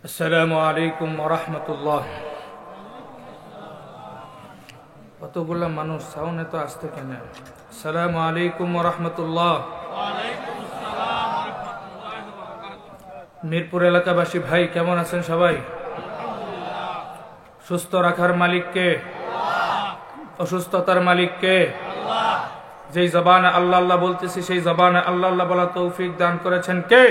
আসসালামু আলাইকুম ওয়া রাহমাতুল্লাহ। কতগুলা মানুষ সাউন্ড এত আসতে কেন? আসসালামু আলাইকুম ওয়া রাহমাতুল্লাহ। মিরপুর এলাকাবাসী ভাই কেমন আছেন সবাই? সুস্থ রাখার মালিক কে? অসুস্থতার মালিক কে? যেই জবানে আল্লাহ আল্লাহ বলতেছি সেই জবানে আল্লাহ আল্লাহ বলা তৌফিক দান করেছেন কে?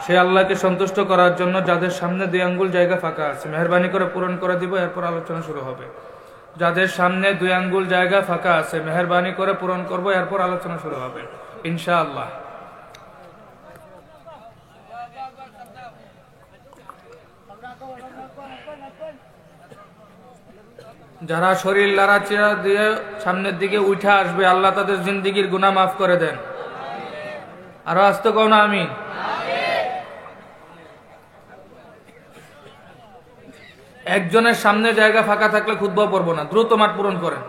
সেই আল্লাহকে সন্তুষ্ট করার জন্য যাদের সামনে 2 আঙ্গুল জায়গা ফাঁকা আছে মেহেরবানি করে পূরণ করে দিব, এরপর আলোচনা শুরু হবে। যাদের সামনে 2 আঙ্গুল জায়গা ফাঁকা আছে মেহেরবানি করে পূরণ করব, এরপর আলোচনা শুরু হবে ইনশাআল্লাহ। যারা শরীর লাড়াচাড়া দিয়ে সামনের দিকে উঠে আসবে আল্লাহ তাদের জিন্দেগীর গুনাহ মাফ করে দেন। আরো আসতে কও না আমিন। একজনের সামনে জায়গা ফাঁকা থাকলে খুতবা পড়বো না, দ্রুত মাঠ পূরণ করেন।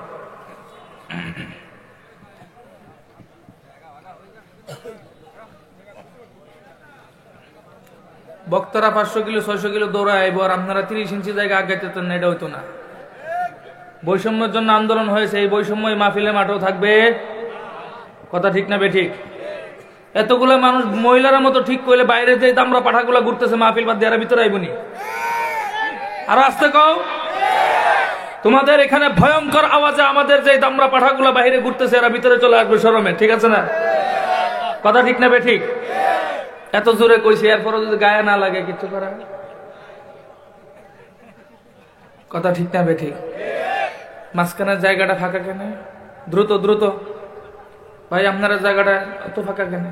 বক্তারা 500 কিলো 600 কিলো দৌড়ায় আইব আর আপনারা 30 ইঞ্চি জায়গা আগাইতেন না, এটা হইতো না। বৈষম্যের জন্য আন্দোলন হয়েছে, এই বৈষম্য মাহফিলে মাঠেও থাকবে। কথা ঠিক না বেঠিক? এতগুলা মানুষ মহিলার মতো ঠিক করলে বাইরে যে দামরা পাঠাগুলা ঘুরতেছে মাহফিল বাদ দিয়ে এরা ভিতরে আইবনি। আর আসতে কও, তোমাদের এখানে ভয়ঙ্কর আওয়াজে আমাদের যে দামরা পাঠাগুলা বাইরে ঘুরতেছে এরা ভিতরে চলে আসবে শরমে, ঠিক আছে না? কথা ঠিক না বেঠিক? এত জোরে কইছি এরপরও যদি গায়ে না লাগে কিছু করা। কথা ঠিক না বেঠিক? মাঝখানের জায়গাটা ফাঁকা কেন? দ্রুত দ্রুত ভাই, আপনারা জায়গাটা এত ফাঁকা কেন?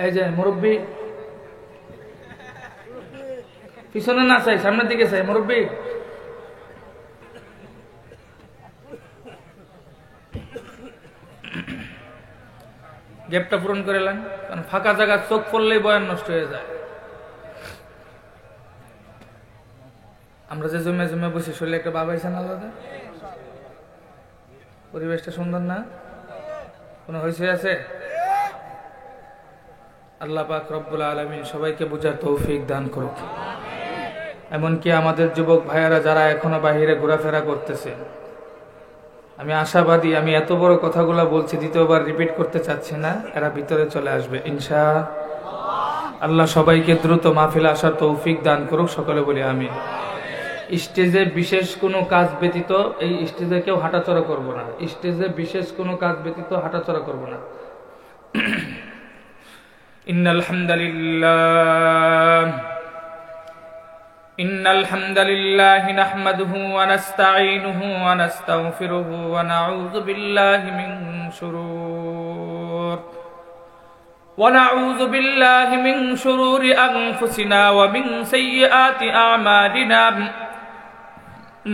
এই যে মুরব্বী পিছনে না চাই, সামনের দিকে চাই। মুরব্বী গ্যাপটা পূরণ করে নেন, কারণ ফাঁকা জায়গা চোখ পড়লেই বয়ান নষ্ট হয়ে যায়। আমরা যে জমে জমে বসে শরীরে একটা বাবাইছেন আলাদা, পরিবেশটা সুন্দর না? কোনো হইছে আছে? আল্লাহ পাক রব্বুল আলামিন সবাইকে বুঝার তৌফিক দান করুক। এমনকি আমাদের যুবক ভাইয়েরা যারা এখনো বাহিরে ঘোরাফেরা করতেছে, আমি আশাবাদী, আমি এত বড় কথাগুলো বলছি দ্বিতীয়বার রিপিট করতে চাচ্ছি না, এরা ভিতরে চলে আসবে ইনশাআল্লাহ। আল্লাহ সবাইকে দ্রুত মাহফিলে আসার তৌফিক দান করুক, সকলে বলি আমিন। স্টেজে বিশেষ কোনো কাজ ব্যতীত এই স্টেজে কেউ হাঁটাচলা করব না। স্টেজে বিশেষ কোনো কাজ ব্যতীত হাঁটাচলা করব না। ইন্নাল হামদালিল্লাহি নাহমাদুহু ওয়া নাস্তাঈনুহু ওয়া নাস্তাগফিরুহু ওয়া নাউযু বিল্লাহি মিন শুরুরি আনফুসিনা ওয়া মিন সাইয়্যাতি আ'মালিনা।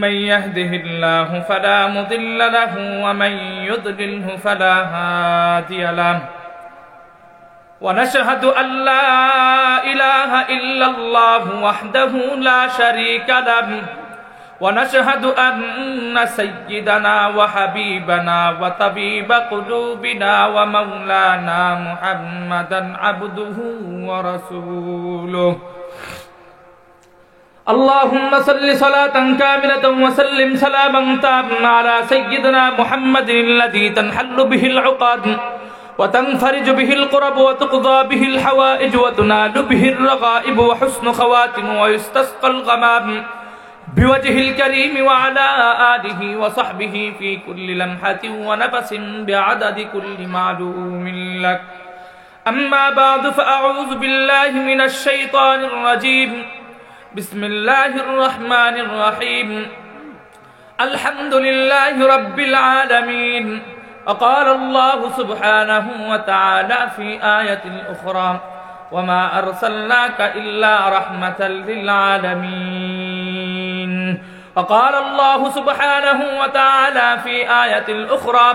من يهده الله فلا مضل له ومن يضلله فلا هادي له ونشهد أن لا إله إلا الله وحده لا شريك له ونشهد أن سيدنا وحبيبنا وطبيب قلوبنا ومولانا محمدا عبده ورسوله اللهم صل صلاة كاملة وسلم سلاما تاما على سيدنا محمد الذي تنحل به العقد وتنفرج به القرب وتقضى به الحوائج وتنال به الرغائب وحسن خواتم ويستسقى الغمام بوجه الكريم وعلى آله وصحبه في كل لمحة ونفس بعدد كل معلوم لك. أما بعد فأعوذ بالله من الشيطان الرجيم. بسم الله الرحمن الرحيم. الحمد لله رب العالمين. وقال الله سبحانه وتعالى في آية أخرى وما أرسلناك إلا رحمة للعالمين. وقال الله سبحانه وتعالى في آية أخرى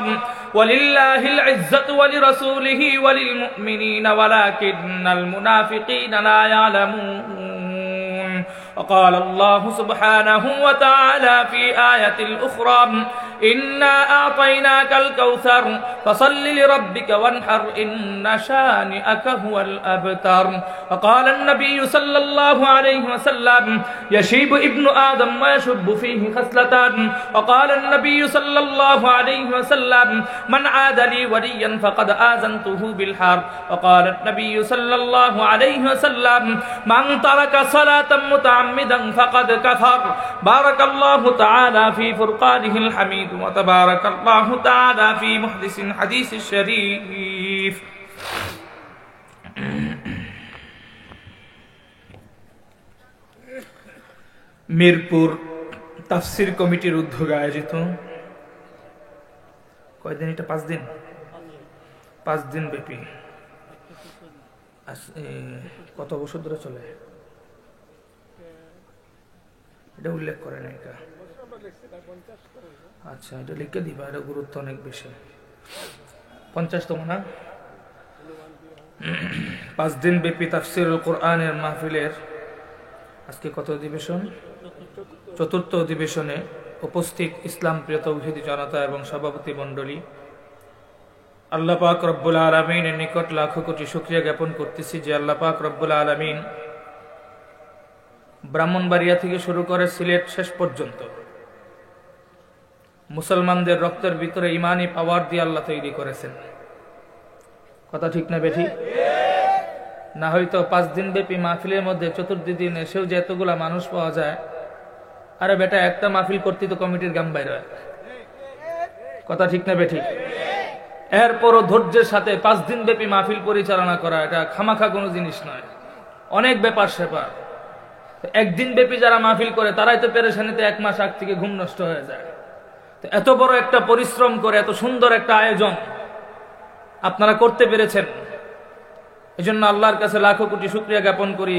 ولله العزة ولرسوله وللمؤمنين ولكن المنافقين لا يعلمون. وقال الله سبحانه وتعالى في آية أخرى إنا أعطيناك الكوثر فصل لربك وانحر إن شانئك هو الأبتر. وقال النبي صلى الله عليه وسلم يشيب ابن آدم ويشب فيه خصلتان. وقال النبي صلى الله عليه وسلم من عاد لي وليا فقد آذنته بالحرب. وقال النبي صلى الله عليه وسلم من ترك صلاة متعمدا فقد كفر. بارك الله تعالى في فرقانه الحميد وتبارك الله تعالى في محدث حديث الشريف. মিরপুর তাফসির কমিটির উদ্যোগে আয়োজিত কয়দিন, এটা 5 দিন, 5 দিন ব্যাপী, কত বছর ধরে চলে এটা উল্লেখ করে না, এটা আচ্ছা এটা লিখে দিবা, এটা গুরুত্ব অনেক বেশি। 50তম না? 5 দিন ব্যাপী তাফসিরুল কোরআনের মাহফিলের আজকে কত অধিবেশন? 4র্থ অধিবেশনে উপস্থিত ইসলাম প্রিয় তৌহিদি জনতা এবং সভাপতি মণ্ডলী, আল্লাহ পাক রব্বুল আলামিনের নিকট লাখো কোটি শুকরিয়া জ্ঞাপন করতেছি যে আল্লাহ পাক রব্বুল আলামিন ব্রাহ্মণবাড়িয়া থেকে শুরু করে সিলেট শেষ পর্যন্ত মুসলমানদের রক্তের ভিতরে ইমানি পাওয়ার দিয়ে আল্লাহ তৈরি করেছেন। কথা ঠিক না বেঠি? না হয়তো 5 দিন ব্যাপী মাহফিলের মধ্যে 4র্থ দিন এসেও যে এতগুলা মানুষ পাওয়া যায়, আরে বেটা একটা মাহফিল করতে তো কমিটির গাম বাইরে হয়। কথা ঠিক না বেঠি? এরপরও ধৈর্যের সাথে 5 দিন ব্যাপী মাহফিল পরিচালনা করা এটা খামাখা কোনো জিনিস নয়, অনেক ব্যাপার সেপার। একদিন ব্যাপী যারা মাহফিল করে তারাই তো পেরেশানিতে 1 মাস আগ থেকে ঘুম নষ্ট হয়ে যায়। তো এত বড় একটা পরিশ্রম করে এত সুন্দর একটা আয়োজন আপনারা করতে পেরেছেন, এজন্য আল্লাহর কাছে লাখো কোটি শুকরিয়া জ্ঞাপন করি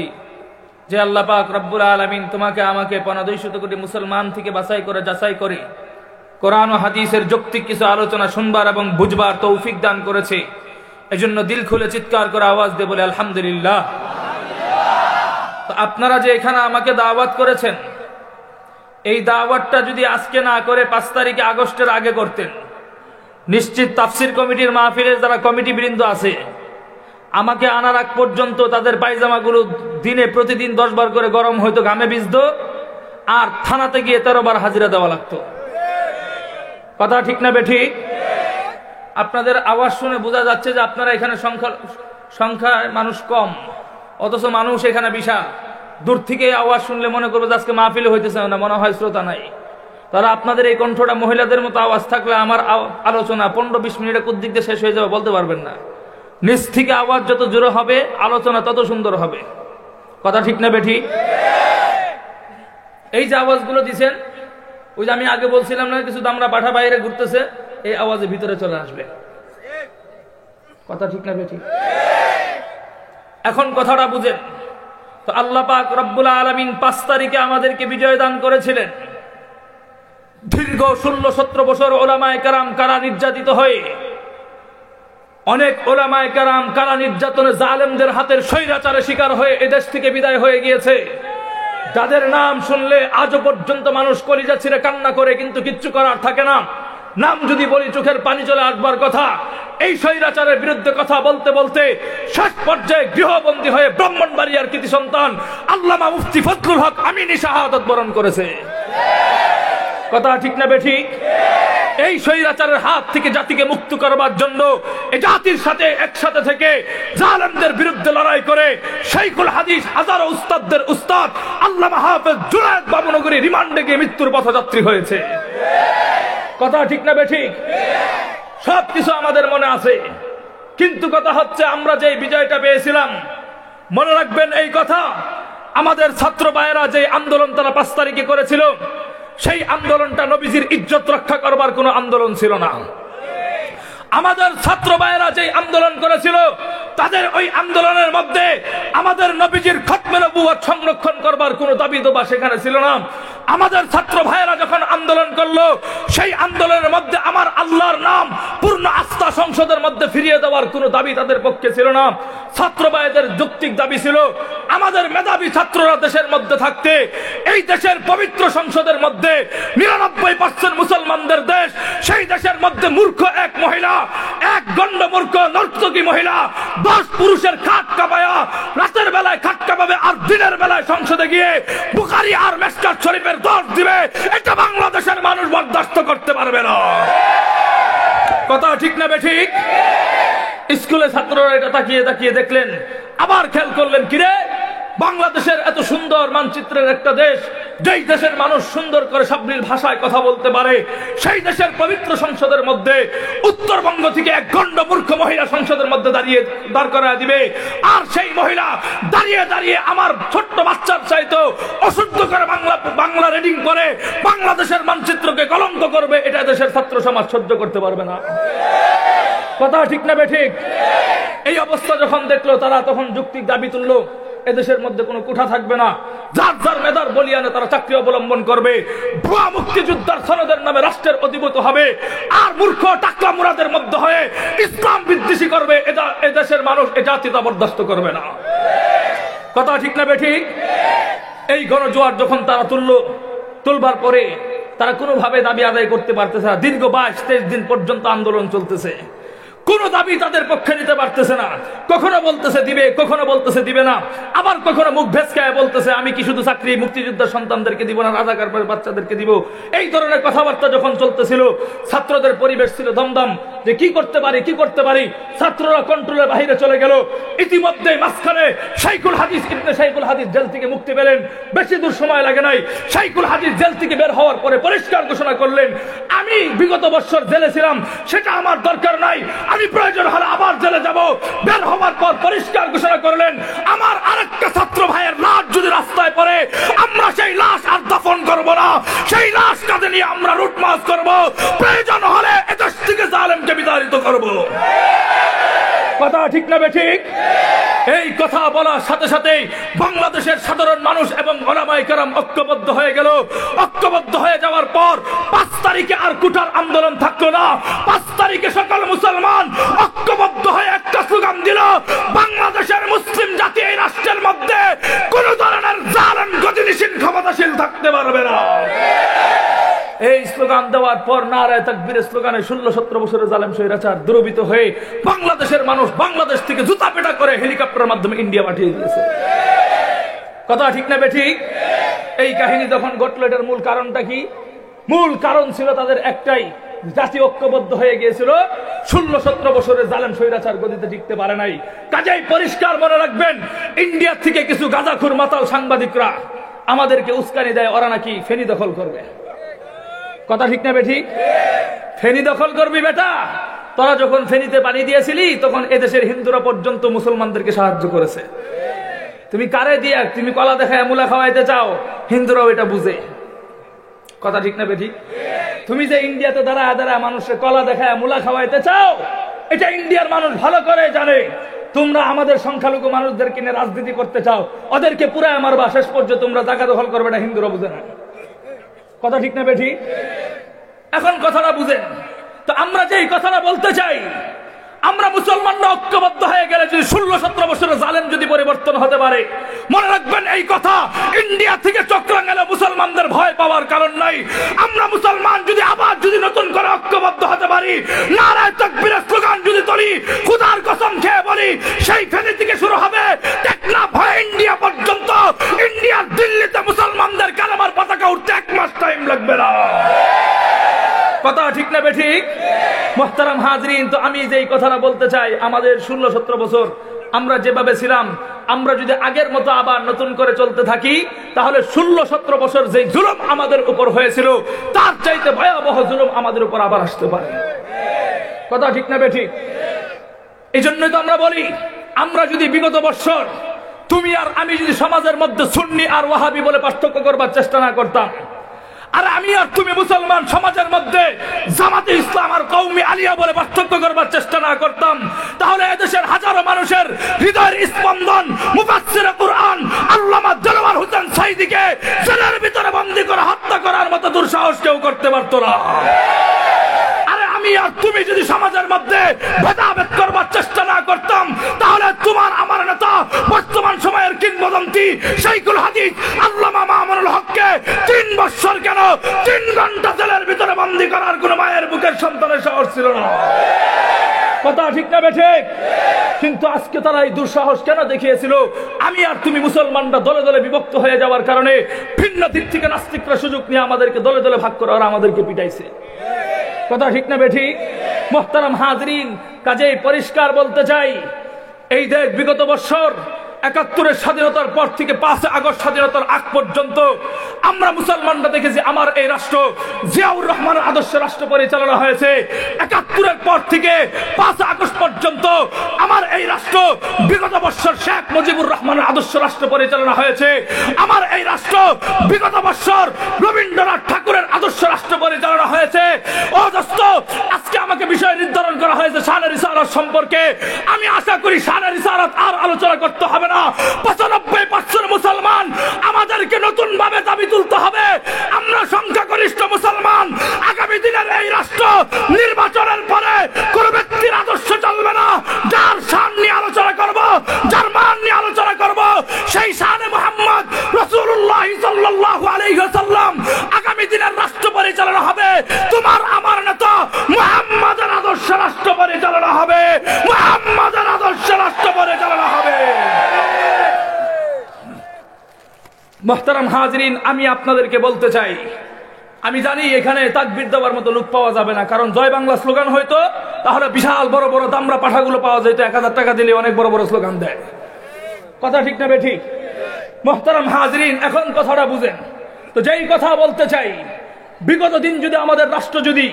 যে আল্লাহ পাক রব্বুল আলামিন তোমাকে আমাকে 250 কোটি মুসলমান থেকে বাছাই করে যাচাই করে কোরআন ও হাদিসের যৌক্তিক কিছু আলোচনা শুনবার এবং বুঝবার তৌফিক দান করেছে। এজন্য দিল খুলে চিৎকার করে আওয়াজ দিয়ে বলে আলহামদুলিল্লাহ। তো আপনারা যে এখানে আমাকে দাওয়াত করেছেন, এই দাওয়াতটা যদি আজকে না করে 5 তারিখে আগস্টের আগে করতেন, নিশ্চিত তাফসির কমিটির মাহফিলের যারা কমিটি বৃন্দ আছে আমাকে আনার আগ পর্যন্ত তাদের পায়জামাগুলো দিনে প্রতিদিন 10 বার করে গরম হয়তো ঘামে ভিজতো, আর থানাতে গিয়ে 13 বার হাজিরা দেওয়া লাগতো। কথা ঠিক না বেঠি? আপনাদের আওয়াজ শুনে বোঝা যাচ্ছে যে আপনারা এখানে সংখ্যায় মানুষ কম, অথচ মানুষ এখানে বিশাল। দূর থেকে আওয়াজ শুনলে মনে করবে যে আজকে মাহফিল হইতেছে না, মনে হয় শ্রোতা নাই। তারা আপনাদের এই কণ্ঠটা মহিলাদের মতো আওয়াজ থাকলে আমার আলোচনা 15-20 মিনিটে কোন দিক দিয়ে শেষ হয়ে যাবে বলতে পারবেন না। নিচ থেকে আওয়াজ যত জোরে হবে আলোচনা তত সুন্দর হবে। কথা ঠিক না বেঠি? এই যে আওয়াজগুলো দিছেন, ওই যে আমি আগে বলছিলাম না কিছু দামরা পাঠা বাইরে ঘুরতেছে, এই আওয়াজে ভিতরে চলে আসবে। কথা ঠিক না বেঠি? এখন কথাটা বুঝেন। তো আল্লাহ পাক রব্বুল আলামিন 5 তারিখে আমাদেরকে বিজয় দান করেছিলেন। দীর্ঘ 16-17 বছর ওলামায়ে কেরাম কারা নির্যাতিত হয়ে, অনেক ওলামায়ে কেরাম কারা নির্যাতনে জালেমদের হাতের স্বৈরাচারে শিকার হয়ে এদেশ থেকে বিদায় হয়ে গিয়েছে, যাদের নাম শুনলে আজও পর্যন্ত মানুষ কলিজা ছিঁড়ে কান্না করে, কিন্তু কিচ্ছু করার থাকে না। নাম যদি বলি চোখের পানি চলে আসবার কথা। এই স্বৈরাচারের বিরুদ্ধে কথা বলতে বলতে শেষ পর্যায়ে গৃহবন্দী হয়ে ব্রাহ্মণবাড়িয়ার কৃতি সন্তান আল্লামা মুফতি ফজলুল হক আমিনী শাহাদাত বরণ করেছে। কথা ঠিক না বেঠি? এই স্বৈরাচারের হাত থেকে জাতিকে মুক্ত করবার জন্য এই জাতির সাথে একসাথে থেকে জালেমদের বিরুদ্ধে লড়াই করে শাইখুল হাদিস হাজারো উস্তাদদের উস্তাদ আল্লামা হাফেজ জুনায়েদ বাবুনগরী রিমান্ডে গিয়ে মৃত্যুর পথযাত্রী হয়েছে। কথা ঠিক না বেঠিক? সবকিছু আমাদের মনে আছে, কিন্তু কথা হচ্ছে আমরা যে বিজয়টা পেয়েছিলাম, মনে রাখবেন এই কথা, আমাদের ছাত্র ভাইয়েরা যে আন্দোলন তারা 5 তারিখে করেছিল, সেই আন্দোলনটা নবীজির ইজ্জত রক্ষা করবার কোনো আন্দোলন ছিল না। আমাদের ছাত্র ভাইয়েরা যে আন্দোলন করেছিল, তাদের ওই আন্দোলনের মধ্যে আমাদের নবীজির খতমে নবুয়ত সংরক্ষণ করবার কোনো দাবি দাবা সেখানে ছিল না। আমাদের ছাত্র ভাইয়েরা যখন আন্দোলন করলো, সেই আন্দোলনের মধ্যে আমার আল্লাহর নাম পূর্ণ আস্থা সংসদের মধ্যে ফিরিয়ে দেওয়ার কোনো দাবি তাদের পক্ষে ছিল না। ছাত্র ভাইদের যৌক্তিক দাবি ছিল, আমাদের মেধাবী ছাত্ররা দেশের মধ্যে থাকতে, এই দেশের পবিত্র সংসদের মধ্যে 99% মুসলমানদের দেশ, সেই দেশের মধ্যে মূর্খ এক মহিলা, এক গণ্ড মূর্খ নর্তকী মহিলা 10 পুরুষের খাট কাঁপায়া রাতের বেলায় খাট কাঁপাবে আর দিনের বেলায় সংসদে গিয়ে বুখারী আর মিশকাত শরীফের দোষ দিবে, এটা বাংলাদেশের মানুষ বরদাস্ত করতে পারবে না। কথা ঠিক না বেঠিক? স্কুলে ছাত্ররা এটা তাকিয়ে তাকিয়ে দেখলেন, আবার খেয়াল করলেন, কিরে বাংলাদেশের এত সুন্দর মানচিত্রের একটা দেশ, যেই দেশের মানুষ সুন্দর করে সাবলীল ভাষায় কথা বলতে পারে, সেই দেশের পবিত্র সংসদের মধ্যে উত্তরবঙ্গ থেকে এক গণ্ড মূর্খ মহিলা সংসদের মধ্যে দাঁড় করা দিবে, আর সেই মহিলা দাঁড়িয়ে দাঁড়িয়ে আমার ছোট্ট বাচ্চার চাইতো অশুদ্ধ করে বাংলা রিডিং করে বাংলাদেশের মানচিত্রকে কলঙ্ক করবে, এটা দেশের ছাত্র সমাজ সহ্য করতে পারবে না। কথা ঠিক না বেঠিক? এই অবস্থা যখন দেখলো, তারা তখন যৌক্তিক দাবি তুললো, এদেশের মধ্যে কোনো কোঠা থাকবে না, যার যার মেধার বলিয়ানে তারা চাকরি অবলম্বন করবে, ভুয়া মুক্তিযোদ্ধার সনদের নামে রাষ্ট্রের অধিভূত হবে, আর মূর্খ টাকলা মুরাদের মধ্যে হয়ে ইসলাম বিদ্বেষী করবে, এটা এদেশের মানুষ এ জাতীয়তা বরদাস্ত করবে না। কথা ঠিক না বেঠিক? এই গণজোয়ার যখন তারা তুলবার পরে তারা কোনোভাবে দাবি আদায় করতে পারতেছে না। দীর্ঘ 22-23 দিন পর্যন্ত আন্দোলন চলতেছে, কোন দাবি তাদের পক্ষে নিতে পারতেছে না। কখনো বলতেছে দিবে, কখনো বলতেছে দিবে না, আবার কখনো মুখ ভেসকায় বলতেছে আমি কি শুধু চাকরি মুক্তিযোদ্ধার সন্তানদেরকে দিব না, রাজাকার বাচ্চাদেরকে দিব। এই ধরনের কথাবার্তা যখন চলতেছিল, ছাত্রদের পরিবেশ ছিল দমদম, যে কি করতে পারি। ছাত্ররা কন্ট্রোলের বাইরে চলে গেল। ইতিমধ্যে মাঝখানে শাইখুল হাদিস ইবনে শাইখুল হাদিস জেল থেকে মুক্তি পেলেন, বেশি দূর সময় লাগে নাই। শাইখুল হাদিস জেল থেকে বের হওয়ার পরে পরিষ্কার ঘোষণা করলেন, আমি বিগত বছর জেলে ছিলাম, সেটা আমার দরকার নাই, আমি প্রয়োজন হলে আবার জেলে যাব। বের হওয়ার পর পরিষ্কার ঘোষণা করলেন, আমার আরেকটা ছাত্র ভাইয়ের লাশ যদি রাস্তায় পড়ে, আমরা সেই লাশ আর দাফন করব না, সেই লাশ কাঁধে নিয়ে আমরা রুট মার্চ করব, প্রয়োজন হলে এদেশ থেকে জালেমকে বিতাড়িত করব। কথা ঠিক না বেঠিক? এই কথা বলার সাথে সাথেই বাংলাদেশের সাধারণ মানুষ এবং উলামায়ে কেরাম ঐক্যবদ্ধ হয়ে গেল। ঐক্যবদ্ধ হয়ে যাওয়ার পর 5 তারিখে আর কুঠার আন্দোলন থাকলো না। 5 তারিখে সকল মুসলমান ঐক্যবদ্ধ হয়ে একটা স্লোগান দিল, বাংলাদেশের মুসলিম জাতি এই রাষ্ট্রের মধ্যে কোন ধরনের জালেম গতিশীল ক্ষমতাশীল থাকতে পারবে না। এই স্লোগান দেওয়ার পর নারায়ে তাকবীরের স্লোগানে 16-17 বছরের জালেম স্বৈরাচার দুরবিত হয়ে বাংলাদেশের মানুষ বাংলাদেশ থেকে জুতা পেটা করে হেলিকপ্টারের মাধ্যমে ইন্ডিয়া পাঠিয়ে দিয়েছে। কথা ঠিক না বেঠিক? এই কাহিনী যখন ঘটলো, এটার মূল কারণটা কি? মূল কারণ ছিল তাদের একটাই, জাতি ঐক্যবদ্ধ হয়ে গিয়েছিল, 16-17 বছরের জালেম স্বৈরাচার গদিতে টিকতে পারে নাই। কাজেই পরিষ্কার মনে রাখবেন, ইন্ডিয়া থেকে কিছু গাঁজাখুর মাতাল সাংবাদিকরা আমাদেরকে উস্কানি দেয়, ওরা নাকি ফেনী দখল করবে। কথা ঠিক না বেঠিক? ফেনী দখল করবি বেটা? তোরা যখন ফেনীতে পানি দিয়েছিলি, তখন এদেশের হিন্দুরা পর্যন্ত মুসলমানদেরকে সাহায্য করেছে। তুমি কারে দিয়া তুমি কলা দেখায় মুলা খাওয়াইতে চাও, হিন্দুরাও এটা বুঝে। কথা ঠিক না বেঠিক? তুমি যে ইন্ডিয়াতে দাঁড়ায় মানুষের কলা দেখায় মুলা খাওয়াইতে চাও, এটা ইন্ডিয়ার মানুষ ভালো করে জানে। তোমরা আমাদের সংখ্যালঘু মানুষদের কিনে রাজনীতি করতে চাও, ওদেরকে পুরাই মারবা, শেষ পর্যন্ত তোমরা জায়গা দখল করবে, না হিন্দুরা বুঝে না। কথা ঠিক না বেঠিক? এখন কথাটা বুঝেন তো। আমরা যে এই কথাটা বলতে চাই, আমরা মুসলমানরা ঐক্যবদ্ধ হয়ে গেলে যদি 16-17 বছরের জালেম যদি পরিবর্তন হতে পারে, মনে রাখবেন এই কথা, ইন্ডিয়া থেকে চক্রাং এলে মুসলমানদের ভয় পাওয়ার কারণ নাই। আমরা মুসলমান যদি আবার নতুন করে ঐক্যবদ্ধ হতে পারি, নারায়ে তাকবীরের স্লোগান যদি তুলি, খোদার কসম খেয়ে বলি, সেই ফেনী থেকে শুরু হবে টেকনাফ হয়ে ইন্ডিয়া পর্যন্ত, ইন্ডিয়ার দিল্লিতে মুসলমানদের কালেমার পতাকা উঠতে 1 মাস টাইম লাগবে না। কথা ঠিক না বেঠিক? মুহতারাম হাজরিন, তো আমি যে এই কথাটা বলতে চাই, আমাদের 16-17 বছর আমরা যেভাবে ছিলাম, আমরা যদি আগের মতো আবার নতুন করে চলতে থাকি, তাহলে 16-17 বছর যে জুলুম আমাদের উপর হয়েছিল, তার চাইতে ভয়াবহ জুলুম আমাদের উপর আবার আসতে পারে। কথা ঠিক না বেঠিক? এই জন্যই তো আমরা বলি, আমরা যদি বিগত বছর তুমি আর আমি যদি সমাজের মধ্যে সুন্নি আর ওয়াহাবি বলে পার্থক্য করবার চেষ্টা না করতাম, আর আমি আর তুমি মুসলমান সমাজের মধ্যে জামাতে ইসলাম আর কওমি আলিয়া বলে পার্থক্য করবার চেষ্টা না করতাম, তাহলে এদেশের হাজারো মানুষের হৃদয়ের স্পন্দন মুফাসসিরে কুরআন আল্লামা দেলোয়ার হোসেন সাঈদীকে জেলের ভিতরে বন্দী করে হত্যা দুঃসাহস কেউ করতে পারতো না। আরে আমি আর তুমি যদি সমাজের মধ্যে ভেদাভেদ করবার চেষ্টা না করতাম, তাহলে তোমার আমার নেতা বর্তমান সময়ের কিংবদন্তি শাইখুল হাদিস আল্লামা মামুনুল হককে 3 বছর কেন 3 ঘন্টা জেলের ভিতরে বন্দী করার কোন মায়ের বুকের সন্তানের সাহস ছিল না। কথা ঠিক না বেঠিক? কিন্তু আজকে তারা এই দুঃসাহস কেন দেখিয়েছিল? আমি আর তুমি মুসলমানরা দলে দলে বিভক্ত হয়ে যাওয়ার কারণে ভিন্ন দিক থেকে নাস্তিকরা সুযোগ নিয়ে আমাদেরকে দলে দলে ভাগ করে আর আমাদেরকে পিটাইছে। কথা ঠিক না বেঠিক? মুহতারাম হাজরিন, কাজেই পরিষ্কার বলতে চাই, এই দেশ বিগত বছর ৭১-এর স্বাধীনতার পর থেকে ৫ আগস্ট স্বাধীনতার আগ পর্যন্ত আমরা মুসলমানরা দেখেছি আমার এই রাষ্ট্র জিয়াউর রহমানের আদর্শ রাষ্ট্র পরিচালনা হয়েছে। ৭১-এর পর থেকে ৫ আগস্ট পর্যন্ত আমার এই রাষ্ট্র বিগত বছর শেখ মুজিবুর রহমানের আদর্শ রাষ্ট্র পরিচালনা হয়েছে। আমার এই রাষ্ট্র বিগত বছর রবীন্দ্রনাথ ঠাকুরের আদর্শ রাষ্ট্র পরিচালনা হয়েছে। ও দোস্ত, আজকে আমাকে বিষয় নির্ধারণ করা হয়েছে শানে রিসালাত সম্পর্কে। আমি আশা করি শানে রিসালাত আর আলোচনা করতে হবে না। ৯৫% মুসলমান আমাদেরকে নতুন ভাবে দাবি তুলতে হবে। আমরা সংখ্যাগরিষ্ঠ মুসলমান। আগামী দিনের এই রাষ্ট্র নির্বাচনের পরে কোন ব্যক্তির আদর্শ চলবে না। যার শান নিয়ে আলোচনা করব, যার মান নিয়ে আলোচনা করব, সেই শানে মুহাম্মদ রাসূলুল্লাহ সাল্লাল্লাহু আলাইহি ওয়াসাল্লাম আগামী দিনের রাষ্ট্র পরিচালনা হবে। তোমার আমার নেতা মুহাম্মদের আদর্শ রাষ্ট্র পরিচালনা হবে। মুহাম্মদের আদর্শ রাষ্ট্র পরিচালনা হবে। মুহতারাম হাজরিন, আমি আপনাদেরকে বলতে চাই, আমি জানি এখানে তাকবীর দেওয়ার মতো লোক পাওয়া যাবে না, কারণ জয় বাংলা স্লোগান হয়তো তাহলে বিশাল বড় বড় দামরা পাঠাগুলো পাওয়া যেত, ১,০০০ টাকা দিলে অনেক বড় বড় স্লোগান দেয়। কথা ঠিক না বেঠিক? মুহতারাম হাজরিন, এখন কথাটা বুঝেন তো। যেই কথা বলতে চাই, বিগত দিন যদি আমাদের রাষ্ট্র যদি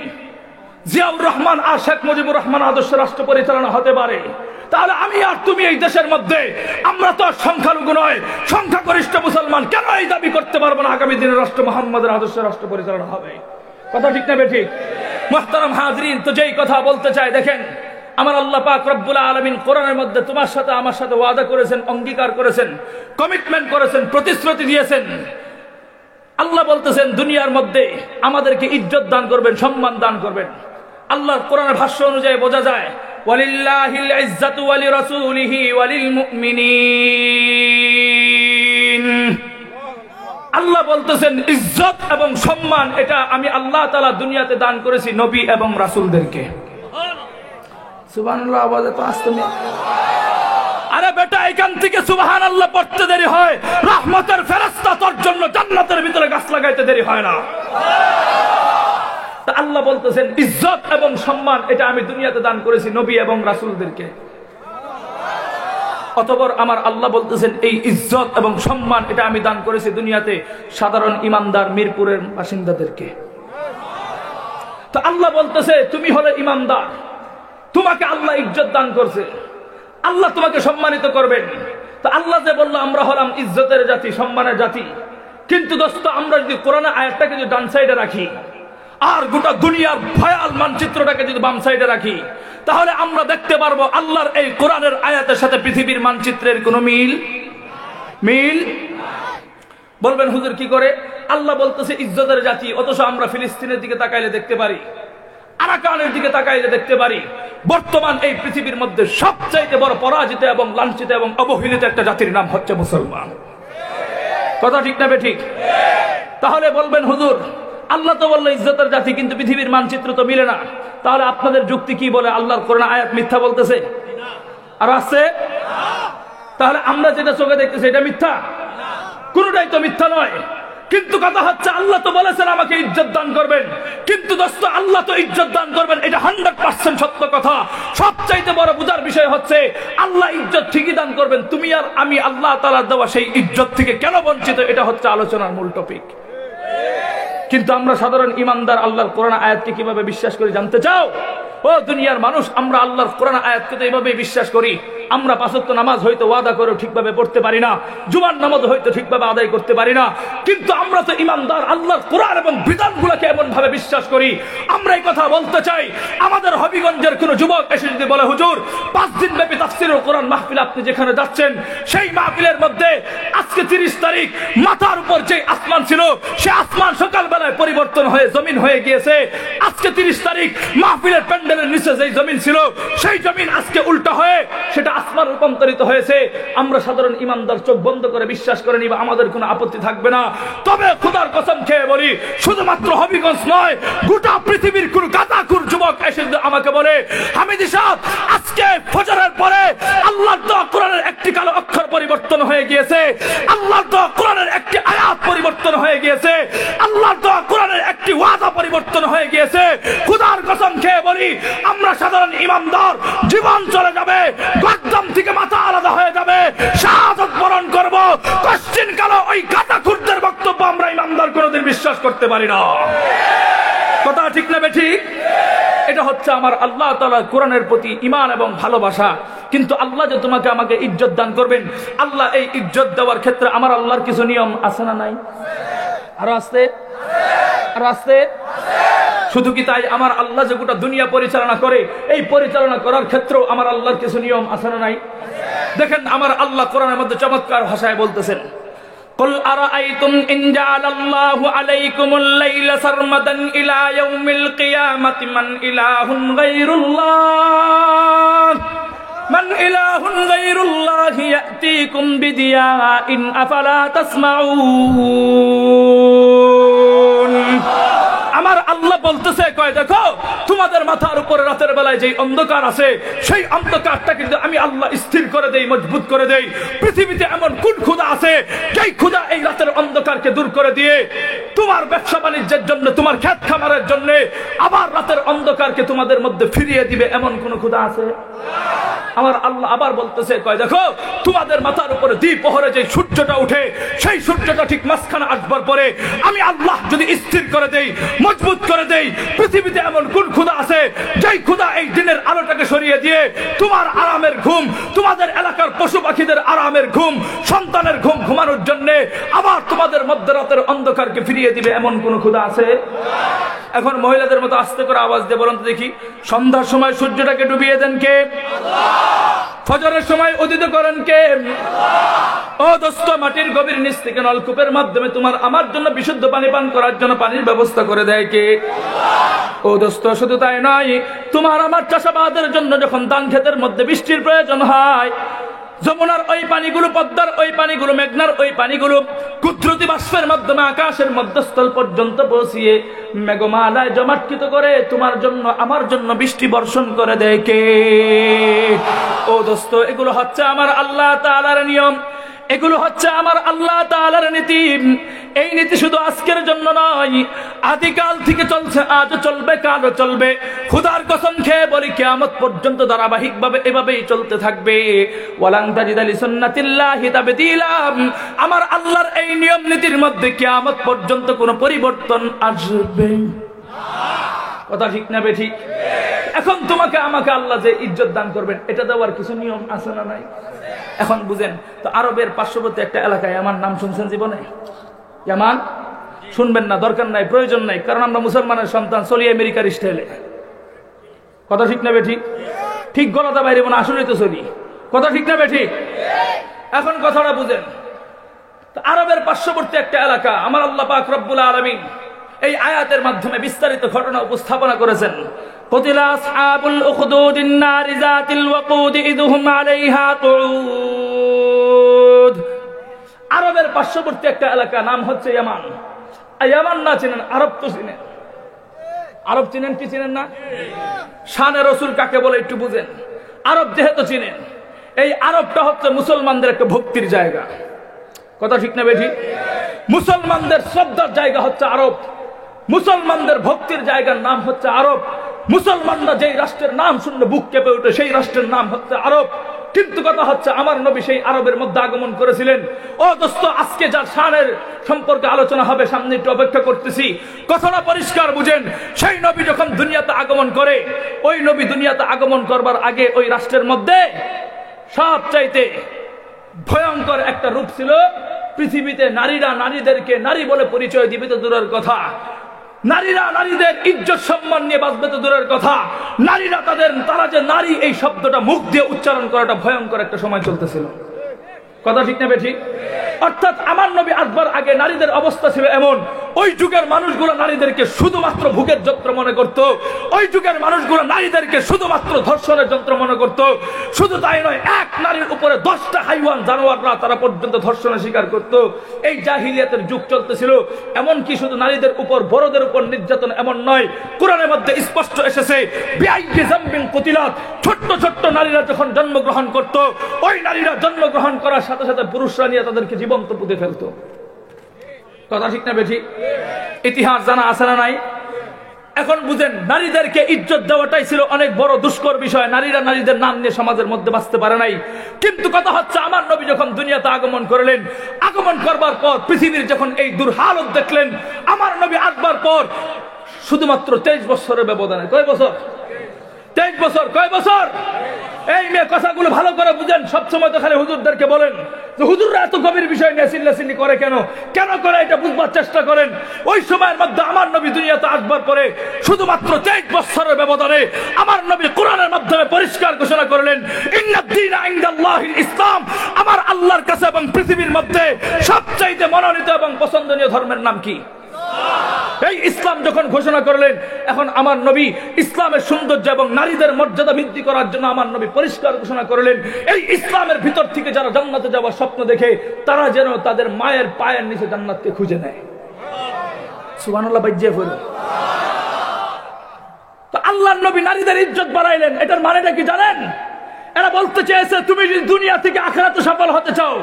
জিয়াউর রহমান আর শেখ মুজিবুর রহমান আদর্শ রাষ্ট্র পরিচালনা হতে পারে, তাহলে আমি আর তুমি এই দেশের মধ্যে, আমরা তো সংখ্যালঘু নয়, সংখ্যাগরিষ্ঠ মুসলমান, কেন এই দাবি করতে পারবো না আগামী দিনের রাষ্ট্র মুহাম্মদের আদর্শ রাষ্ট্র পরিচালনা হবে? কথা ঠিক না বেঠিক? মুহতারাম হাজরিন, তো যেই কথা বলতে চাই, দেখেন আমার আল্লাহ পাক রব্বুল আলামিন কোরআনের মধ্যে তোমার সাথে আমার সাথে ওয়াদা করেছেন, অঙ্গীকার করেছেন, কমিটমেন্ট করেছেন, প্রতিশ্রুতি দিয়েছেন। আল্লাহ বলতেছেন দুনিয়ার মধ্যে আমাদেরকে ইজ্জত দান করবেন, সম্মান দান করবেন। আল্লাহর কোরআনের ভাষ্য অনুযায়ী বোঝা যায়, ওয়ালিল্লাহিল ইজ্জাতু ওয়ালি রাসূলিহি ওয়ালিল মুমিনিন। আল্লাহ বলতেছেন ইজ্জত এবং সম্মান এটা আমি আল্লাহ তাআলা দুনিয়াতে দান করেছি নবী এবং রাসূলদেরকে। সুবহানাল্লাহ, আওয়াজে তো আসতে নেই। আরে বেটা, এখান থেকে সুবহানাল্লাহ পড়তে দেরি হয়, রহমতের ফেরেশতা তোর জন্য জান্নাতের ভিতরে গাছ লাগাইতে দেরি হয় না। আল্লাহ বলতেছেন ইজ্জত এবং সম্মান এটা আমি দুনিয়াতে দান করেছি নবী এবং রাসূলদেরকে। অতঃপর আমার আল্লাহ বলতেছেন এই ইজ্জত এবং সম্মান এটা আমি দান করেছি দুনিয়াতে সাধারণ ইমানদার মিরপুরের বাসিন্দাদেরকে। তো আল্লাহ বলতেছে তুমি হলে ইমানদার, তোমাকে আল্লাহ ইজ্জত দান করছে, আল্লাহ তোমাকে সম্মানিত করবেন। তো আল্লাহ যে বললো আমরা হলাম ইজ্জতের জাতি, সম্মানের জাতি, কিন্তু দোস্ত আমরা যদি কোরআনের আয়াতটাকে যদি ডান সাইডে রাখি আর গোটা দুনিয়ার ভয়াল মানচিত্রটাকে যদি বাম সাইডে রাখি, তাহলে আমরা দেখতে পারবো আল্লাহর এই কোরআনের আয়াতের সাথে পৃথিবীর মানচিত্রের কোনো মিল। বলবেন হুজুর কি করে? আল্লাহ বলতেছে ইজ্জতের জাতি, অথচ আমরা ফিলিস্তিনের দিকে তাকাইলে দেখতে পারি, আরাকানের দিকে তাকাইলে দেখতে পারি বর্তমান এই পৃথিবীর মধ্যে সবচাইতে বড় পরাজিত এবং লাঞ্ছিত এবং অবহেলিত একটা জাতির নাম হচ্ছে মুসলমান। কথা ঠিক না বেঠিক? তাহলে বলবেন হুজুর আল্লাহ তো বললো ইজ্জতের জাতি, কিন্তু পৃথিবীর মানচিত্র তো মিলে না, তাহলে আপনাদের যুক্তি কি বলে? আল্লাহর কোরআন আয়াত মিথ্যা বলতেছে আর আছে? তাহলে আমরা যেটা চোখে দেখতেছি এটা মিথ্যা? কোনটাই তো মিথ্যা নয়। কিন্তু কথা হচ্ছে আল্লাহ তো বলেছেন আমাকে ইজ্জত দান করবেন, কিন্তু দোস্ত আল্লাহ তো ইজ্জত দান করবেন এটা 100% সত্য কথা। সবচাইতে বড় বুঝার বিষয় হচ্ছে আল্লাহ ইজ্জত ঠিকই দান করবেন, তুমি আর আমি আল্লাহ তাআলার দেওয়া সেই ইজ্জত থেকে কেন বঞ্চিত, এটা হচ্ছে আলোচনার মূল টপিক। কিন্তু আমরা সাধারণ ইমানদার আল্লাহর কোরআন আয়াতকে কিভাবে বিশ্বাস করি জানতে চাও? ও দুনিয়ার মানুষ, আমরা আল্লাহর কোরআন আয়াতকে তো এইভাবে বিশ্বাস করি আমরা 5 ওয়াক্ত নামাজ হয়তো ওয়াদা করে ঠিকভাবে পড়তে পারি না, জুমার নামাজ হয়তো ঠিকভাবে আদায় করতে পারি না, কিন্তু আমরা তো ইমানদার, আল্লাহর কোরআন এবং বিধানগুলোকে এমন ভাবে বিশ্বাস করি। আমরা এই কথা বলতে চাই, আমাদের হবিগঞ্জের কোন যুবক এসে যদি বলে হুজুর 5 দিন ব্যাপী তাফসীরুল কোরআন মাহফিল আপনি যেখানে যাচ্ছেন, সেই মাহফিলের মধ্যে আজকে 30 তারিখ মাথার উপর যে আসমান ছিল সে আসমান সকালবেলায় পরিবর্তন হয়ে জমিন হয়ে গিয়েছে। আজকে 30 তারিখ মাহফিলের প্যান্ডেলের নিচে যেই জমিন ছিল সেই জমিন আজকে উল্টা হয়ে সেটা আসমান রূপান্তরিত হয়েছে। আমরা সাধারণ ইমানদার চোখ বন্ধ করে বিশ্বাস করে নিব, আমাদের কোনো আপত্তি থাকবে না। তবে খোদার কসম খেয়ে বলি, শুধুমাত্র হবিগঞ্জ নয়, গোটা পৃথিবীর কোন গাদাকুর যুবক এসে আমাকে বলে হামিদি সাহেব আজকে ফজরের পরে আল্লাহর দেওয়া কোরআনের একটি কালো অক্ষর পরিবর্তন হয়ে গিয়েছে, আল্লাহর দেওয়া কোরআনের একটি আয়াত পরিবর্তন হয়ে গিয়েছে, আল্লাহর দেওয়া কোরআনের একটি ওয়াদা পরিবর্তন হয়ে গিয়েছে, খোদার কসম খেয়ে বলি আমরা সাধারণ ইমানদার জীবন চলে যাবে, গর্দন থেকে মাথা আলাদা হয়ে যাবে, শাহাদাত বরণ করব, কোশ্চিন কালো ওই গাদাকুরদের বক্তব্য আমরা ইমানদার কোনোদিন বিশ্বাস করতে পারি না। কথা ঠিক না বেঠিক? এটা হচ্ছে আমার আল্লাহ তাআলার কোরআনের প্রতি ঈমান এবং ভালোবাসা। কিন্তু আল্লাহ যে তোমাকে আমাকে ইজ্জত দান করবেন, আল্লাহ এই ইজ্জত দেওয়ার ক্ষেত্রে আমার আল্লাহর কিছু নিয়ম আছে না নাই? আরো আসতে আরো আসতে। শুধু কি তাই, আমার আল্লাহ যে গোটা দুনিয়া পরিচালনা করে, এই পরিচালনা করার ক্ষেত্রেও আমার আল্লাহর কিছু নিয়ম আছে না নাই? দেখেন আমার আল্লাহ কোরআনের মধ্যে চমৎকার ভাষায় বলতেছেন, قل أرأيتم إن جعل الله عليكم الليل سرمدا إلى يوم القيامة من إله غير الله يأتيكم بضياء أفلا تسمعون। আমার আল্লাহ বলতেছে, কয় দেখো তোমাদের মাথার উপরে রাতের বেলায় যে অন্ধকার আছে সেই অন্ধকারটা কিন্তু আমি আল্লাহ স্থির করে দেই, মজবুত করে দেই। পৃথিবীতে এমন কোন খোদা আছে যেই খোদা এই রাতের অন্ধকারকে দূর করে দিয়ে তোমার ব্যবসা বাণিজ্যের জন্য, তোমার ক্ষেত খামারের জন্য আবার রাতের অন্ধকারকে তোমাদের মধ্যে ফিরিয়ে দিবে? এমন কোন খোদা আছে? আমার আল্লাহ আবার বলতেছে, কয় দেখো তোমাদের মাথার উপরে দ্বিপ্রহরে যে সূর্যটা উঠে সেই সূর্যটা ঠিক মাঝখানে আসবার পরে আমি আল্লাহ যদি স্থির করে দেই, মজবুত করে দেই, পৃথিবীতে এমন কোন খোদা আছে যেই খোদা এই দিনের আলোটাকে সরিয়ে দিয়ে তোমার আরামের ঘুম, তোমাদের এলাকার পশু পাখিদের আরামের ঘুম, সন্তানের ঘুম ঘুমানোর জন্য আবার তোমাদের মধ্যরাতের অন্ধকারকে ফিরিয়ে দিবে? এমন কোন খোদা আছে? এখন মহিলাদের মতো আস্তে করে আওয়াজ দিয়ে বলুন তো দেখি, সন্ধ্যার সময় সূর্যটাকে ডুবিয়ে দেন কে? ফজরের সময় উদিত করেন কে? ও দোস্ত, মাটির গভীর নিচ থেকে নলকূপের মাধ্যমে তোমার আমার জন্য বিশুদ্ধ পানি পান করার জন্য পানির ব্যবস্থা করে দেয় কে? ও দোস্ত, শুধু তাই নয়, তোমার আমার চাষাবাদের জন্য যখন ধান ক্ষেতের মধ্যে বৃষ্টির প্রয়োজন হয়, যমুনার ওই পানিগুলো, পদ্মার ওই পানিগুলো, মেঘনার ওই পানিগুলো কুদরতি বাষ্পের মাধ্যমে আকাশের মধ্যস্থল পর্যন্ত পৌঁছিয়ে মেঘমালায় জমাটকৃত করে তোমার জন্য আমার জন্য বৃষ্টি বর্ষণ করে দেয় কে? ও দোস্ত, এগুলো হচ্ছে আমার আল্লাহ তাআলার নিয়ম, এগুলো হচ্ছে আমার আল্লাহ তাআলার নীতি। এই নীতি শুধু আজকের জন্য নয়, আদিকাল থেকে চলছে, আজও চলবে, কালও চলবে। খোদার কসম খেয়ে বলি কিয়ামত পর্যন্ত ধারাবাহিকভাবে এভাবেই চলতে থাকবে। ওয়ালান তাজিদা লিসুন্নাতিল্লাহি তাবদীলা। আমার আল্লাহর এই নিয়ম নীতির মধ্যে কিয়ামত পর্যন্ত কোনো পরিবর্তন আসবে না। কথা ঠিক না বেঠিক? এখন তোমাকে আমাকে আল্লাহ যে ইজ্জত দান করবেন, এটা দেওয়ার কিছু নিয়ম আছে না নাই? এখন বুঝেন তো, আরবের পার্শ্ববর্তী একটা এলাকায় আমার নাম শুনছেন জীবনে? ইয়ামান? শুনবেন না, দরকার নাই, প্রয়োজন নাই, কারণ আমরা মুসলমানের সন্তান, চলি আমেরিকার স্টাইলে। কথা ঠিক না বেঠিক? ঠিক গলাটা বাইরে মনে আসলেই তো চলি। কথা ঠিক না বেঠিক? এখন কথাটা বুঝেন, আরবের পার্শ্ববর্তী একটা এলাকা আমার আল্লাহ পাক রব্বুল আলামিন এই আয়াতের মাধ্যমে বিস্তারিত ঘটনা উপস্থাপনা করেছেন। কুতিলা আসহাবুল উখদুদিন নারি যাতিল ওয়াকুদ ইদহুম আলাইহা কুউদ। আরবের পার্শ্ববর্তী একটা এলাকা, নাম হচ্ছে ইয়ামান। ইয়ামান না চিনেন, আরব তো চিনেন। আরব চিনেন কি চিনেন না? শানে রাসূল কাকে বলে একটু বুঝেন। আরব যেহেতু চিনেন, এই আরবটা হচ্ছে মুসলমানদের একটা ভক্তির জায়গা। কথা ঠিক না বেঠিক? মুসলমানদের শ্রদ্ধার জায়গা হচ্ছে আরব, মুসলমানদের ভক্তির জায়গার নাম হচ্ছে আরব। মুসলমানরা যেই রাষ্ট্রের নাম শুনলে বুক কেঁপে ওঠে সেই রাষ্ট্রের নাম হচ্ছে আরব। কিন্তু কথা হচ্ছে আমার নবী সেই আরবের মধ্যে আগমন করেছিলেন। ও দোস্ত, আজকে যার শানের সম্পর্কে আলোচনা হবে, সামনে একটু অপেক্ষা করতেছি, কথাটা পরিষ্কার বুঝেন। সেই নবী যখন দুনিয়াতে আগমন করে, ওই নবী দুনিয়াতে আগমন করবার আগে ওই রাষ্ট্রের মধ্যে সবচাইতে ভয়ঙ্কর একটা রূপ ছিল। পৃথিবীতে নারীরা নারীদেরকে নারী বলে পরিচয় দিবে তো দূরের কথা, নারীরা নারীদের ইজ্জত সম্মান নিয়ে বাঁচবে তো দূরের কথা, নারীরা তারা যে নারী এই শব্দটা মুখ দিয়ে উচ্চারণ করাটা ভয়ঙ্কর একটা সময় চলতেছিল। কথা ঠিক না বেঠিক? অর্থাৎ আমার নবী আসবার আগে নারীদের অবস্থা ছিল এমন, ওই যুগের মানুষগুলো নারীদেরকে শুধুমাত্র ভোগের যন্ত্র মনে করত, ওই যুগের মানুষগুলো নারীদেরকে শুধুমাত্র ধর্ষণের যন্ত্র মনে করত। শুধু তাই নয়, এক নারীর উপরে 10টা হাইওয়ান জানোয়াররা তারা পর্যন্ত ধর্ষণের শিকার করত। এই জাহিলিয়াতের যুগ চলতেছিল। এমনকি শুধু নারীদের উপর, বড়দের উপর নির্যাতন এমন নয়, কোরআনের মধ্যে স্পষ্ট এসেছে বিআইয়ি যামবিন কুতিলাত, ছোট্ট ছোট্ট নারীরা যখন জন্মগ্রহণ করত, ওই নারীরা জন্মগ্রহণ করার সাথে সাথে পুরুষরা নিয়ে তাদেরকে জীবন্ত পুঁতে ফেলত। কথা ঠিক না বেঠিক? ইতিহাস জানা আছে না নাই? এখন বুঝেন, নারীদেরকে ইজ্জত দেওয়াটাই ছিল অনেক বড় দুষ্কর বিষয়। নারীরা নারীদের নাম নিয়ে সমাজের মধ্যে বাঁচতে পারে নাই। কিন্তু কথা হচ্ছে, আমার নবী যখন দুনিয়াতে আগমন করলেন, আগমন করবার পর পৃথিবীর যখন এই দুর্হালত দেখলেন, আমার নবী আসবার পর শুধুমাত্র 23 বছরের ব্যবধানে, কয় বছর? 23 বছর। কয় বছর? এই মেয়ে কথাগুলো ভালো করে বুঝেন। সবসময় তো খালি হুজুরদেরকে বলেন যে হুজুররা এত গভীর বিষয় নিয়ে চিল্লাচিল্লি করে কেন করে, এটা বুঝবার চেষ্টা করেন। ওই সময়ের মধ্যে আমার নবী দুনিয়াতে আসবার পরে শুধুমাত্র 23 বছরের ব্যবধানে আমার নবী কোরআনের মাধ্যমে পরিষ্কার ঘোষণা করলেন, ইন্নাদ-দীনা ইনদাল্লাহিল ইসলাম, আমার আল্লাহর কাছে এবং পৃথিবীর মধ্যে সবচাইতে মনোনীত এবং পছন্দনীয় ধর্মের নাম কি? এই ইসলাম যখন ঘোষণা করলেন, এখন আমার নবী ইসলামের সৌন্দর্য এবং নারীদের মর্যাদা বৃদ্ধি করার জন্য আমার নবী পরিষ্কার ঘোষণা করলেন, এই ইসলামের ভিতর থেকে যারা জান্নাতে যাওয়ার স্বপ্ন দেখে, তারা যেন তাদের মায়ের পায়ের নিচে জান্নাতকে খুঁজে নেয়। সুবহানাল্লাহ। বাইজে বল। তো আল্লাহর নবী নারীদের ইজ্জত বাড়াইলেন, এটার মানেটা কি জানেন? এরা বলতে চেয়েছে, তুমি যদি দুনিয়া থেকে আখিরাতে সফল হতে চাও,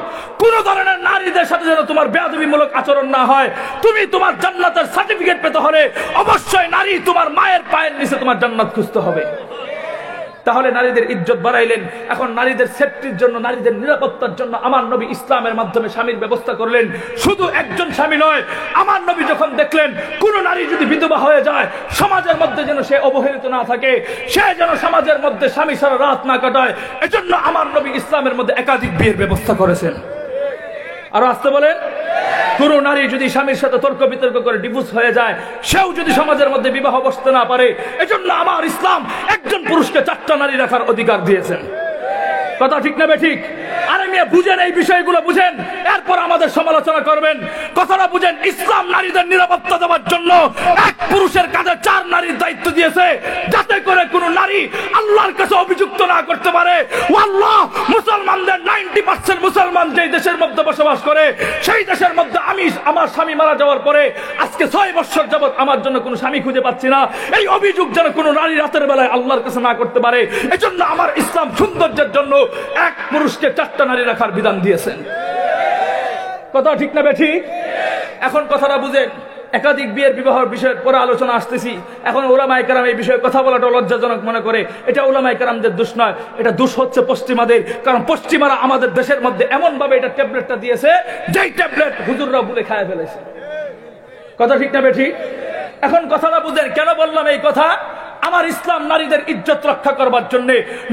কোন ধরনের নারীদের সাথে যেন তোমার বেয়াদবিমূলক আচরণ না হয়। তুমি তোমার জান্নাতের সার্টিফিকেট পেতে হলে অবশ্যই নারী তোমার মায়ের পায়ের নিচে তোমার জান্নাত খুঁজতে হবে। তাহলে নারীদের ইজ্জত বাড়াইলেন। এখন নারীদের সেফটির জন্য, নারীদের নিরাপত্তার জন্য আমার নবী ইসলামের মাধ্যমে স্বামীর ব্যবস্থা করলেন। শুধু একজন স্বামী নয়, আমার নবী যখন দেখলেন কোন নারী যদি বিধবা হয়ে যায়, সমাজের মধ্যে যেন সে অবহেলিত না থাকে, সে যেন সমাজের মধ্যে স্বামী সারা রাত না কাটায়, এজন্য আমার নবী ইসলামের মধ্যে একাধিক বিয়ের ব্যবস্থা করেছেন। আরো আসতে বলেন। কোন নারী যদি স্বামীর সাথে তর্ক বিতর্ক করে ডিভোর্স হয়ে যায়, সেও যদি সমাজের মধ্যে বিবাহ বসতে না পারে, এজন্য আমার ইসলাম একজন পুরুষকে 4টা নারী রাখার অধিকার দিয়েছেন। কথা ঠিক না বেঠিক? আরে মেয়ে বুঝেন, এই বিষয়গুলো বুঝেন, এরপর আমাদের সমালোচনা করবেন। কথাটা বুঝেন, ইসলাম নারীদের নিরাপত্তা দেওয়ার জন্য এক পুরুষের কাঁধে 4 নারীর দায়িত্ব দিয়েছে, যাতে করে কোনো নারী আল্লাহর কাছে অভিযুক্ত না করতে পারে। আল্লাহ মুসলমানদের 90% মুসলমান যেই দেশের মধ্যে বসবাস করে, সেই দেশের মধ্যে আমি আমার স্বামী মারা যাওয়ার পরে আজকে 6 বছর যাবত আমার জন্য কোনো স্বামী খুঁজে পাচ্ছি না, এই অভিযোগ যেন কোনো নারী রাতের বেলায় আল্লাহর কাছে না করতে পারে। এজন্য আমার ইসলাম সৌন্দর্যের জন্য এক পুরুষকে 4টা নারী রাখার বিধান দিয়েছেন। কথা ঠিক না বেঠিক? এখন কথাটা বুঝেন। একাধিক বিয়ের বিবাহের বিষয়ের পরে আলোচনা আসতেছি। এখন উলামায়ে কেরাম এই বিষয়ে কথা বলাটা লজ্জাজনক মনে করে। এটা উলামায়ে কেরামদের দোষ নয়, এটা দোষ হচ্ছে পশ্চিমাদের। কারণ পশ্চিমারা আমাদের দেশের মধ্যে এমন ভাবে এটা ট্যাবলেটটা দিয়েছে, যেই ট্যাবলেট হুজুররা বলে খায় ফেলেছে। কথা ঠিক না বেঠিক? এখন কথাটা বুঝেন, কেন বললাম এই কথা? আমার ইসলাম নারীদের ইজ্জত রক্ষা করবার জন্য,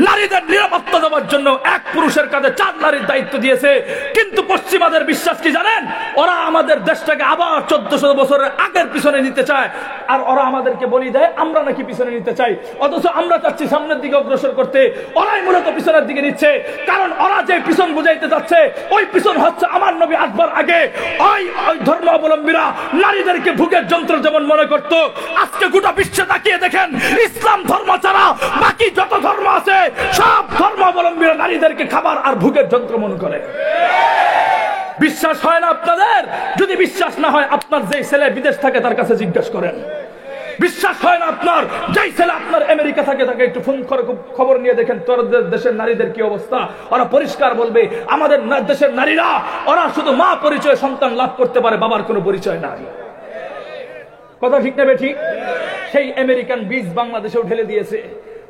নারীদের নিরাপত্তা দেওয়ার জন্য এক পুরুষের কাঁধে 4 নারীর দায়িত্ব দিয়েছে। কিন্তু পশ্চিমাদের বিশ্বাস কি জানেন? ওরা আমাদের দেশটাকে আবার 1400 বছরের আগের পিছনে নিতে চায়, আর ওরা আমাদেরকে বলি দেয় আমরা নাকি পিছনে নিতে চাই, অথচ আমরা চাচ্ছি সামনের দিকে অগ্রসর করতে। ওরাই মূলত পিছনের দিকে নিচ্ছে, কারণ ওরা যে পিছন বুঝাইতে যাচ্ছে, ওই পিছন হচ্ছে আমার নবী আসবার আগে ওই ধর্ম অবলম্বীরা নারীদেরকে ভোগের যন্ত্র যেমন মনে করত। আজকে গোটা বিশ্বে তাকিয়ে দেখেন, ইসলাম ধর্ম ছাড়া বাকি যত ধর্ম আছে, সব ধর্মাবলম্বীরা নারীদেরকে খাবার আর ভোগের যন্ত্র মনে করে। বিশ্বাস হয় না আপনাদের? যদি বিশ্বাস না হয়, আপনার যে ছেলে বিদেশ থাকে তার কাছে জিজ্ঞাসা করেন। বিশ্বাস হয় না আপনার? যেই ছেলে আপনার আমেরিকা থাকে তাকে একটু ফোন করে খবর নিয়ে দেখেন তোদের দেশের নারীদের কি অবস্থা। ওরা পরিষ্কার বলবে, আমাদের দেশের নারীরা ওরা শুধু মা পরিচয় সন্তান লাভ করতে পারে, বাবার কোনো পরিচয় নাই। কথা ঠিক না বেঠিক? সেই আমেরিকান বীজ বাংলাদেশেও ঢেলে দিয়েছে।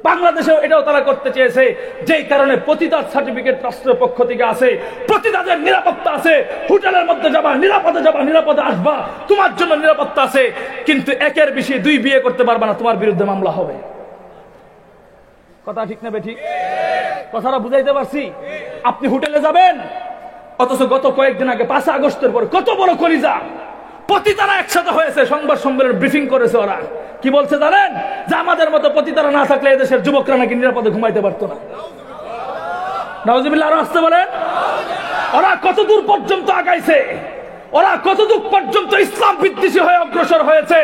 বাংলাদেশেও এটাও তারা করতে চেয়েছে, যেই কারণে প্রতিদার সার্টিফিকেট রাষ্ট্রের পক্ষ থেকে আছে, প্রতিদাদের নিরাপত্তা আছে। হোটেলের মধ্যে যাবা নিরাপদে যাবা, নিরাপদে আসবা, তোমার জন্য নিরাপত্তা আছে। কিন্তু একের বেশি 2 বিয়ে করতে পারবা না, তোমার বিরুদ্ধে মামলা হবে। কথা ঠিক না বেঠিক? কথাটা বুঝাইতে পারছি? আপনি হোটেলে যাবেন, অথচ গত কয়েকদিন আগে 5 আগস্টের পর কত বড় কলিজা পতিতারা একসাথে হয়েছে, সংবাদ সম্মেলন ব্রিফিং করেছে। ওরা কি বলছে জানেন? যে আমাদের মতো পতিতারা না থাকলে এদেশের যুবকরা নাকি নিরাপদে ঘুমাইতে পারতো না। নাউজুবিল্লাহ, আরো আসতে বলেন। ওরা কতদূর পর্যন্ত আগাইছে, ওরা কতদূর পর্যন্ত ইসলাম বিদ্বেষী হয়ে অগ্রসর হয়েছে,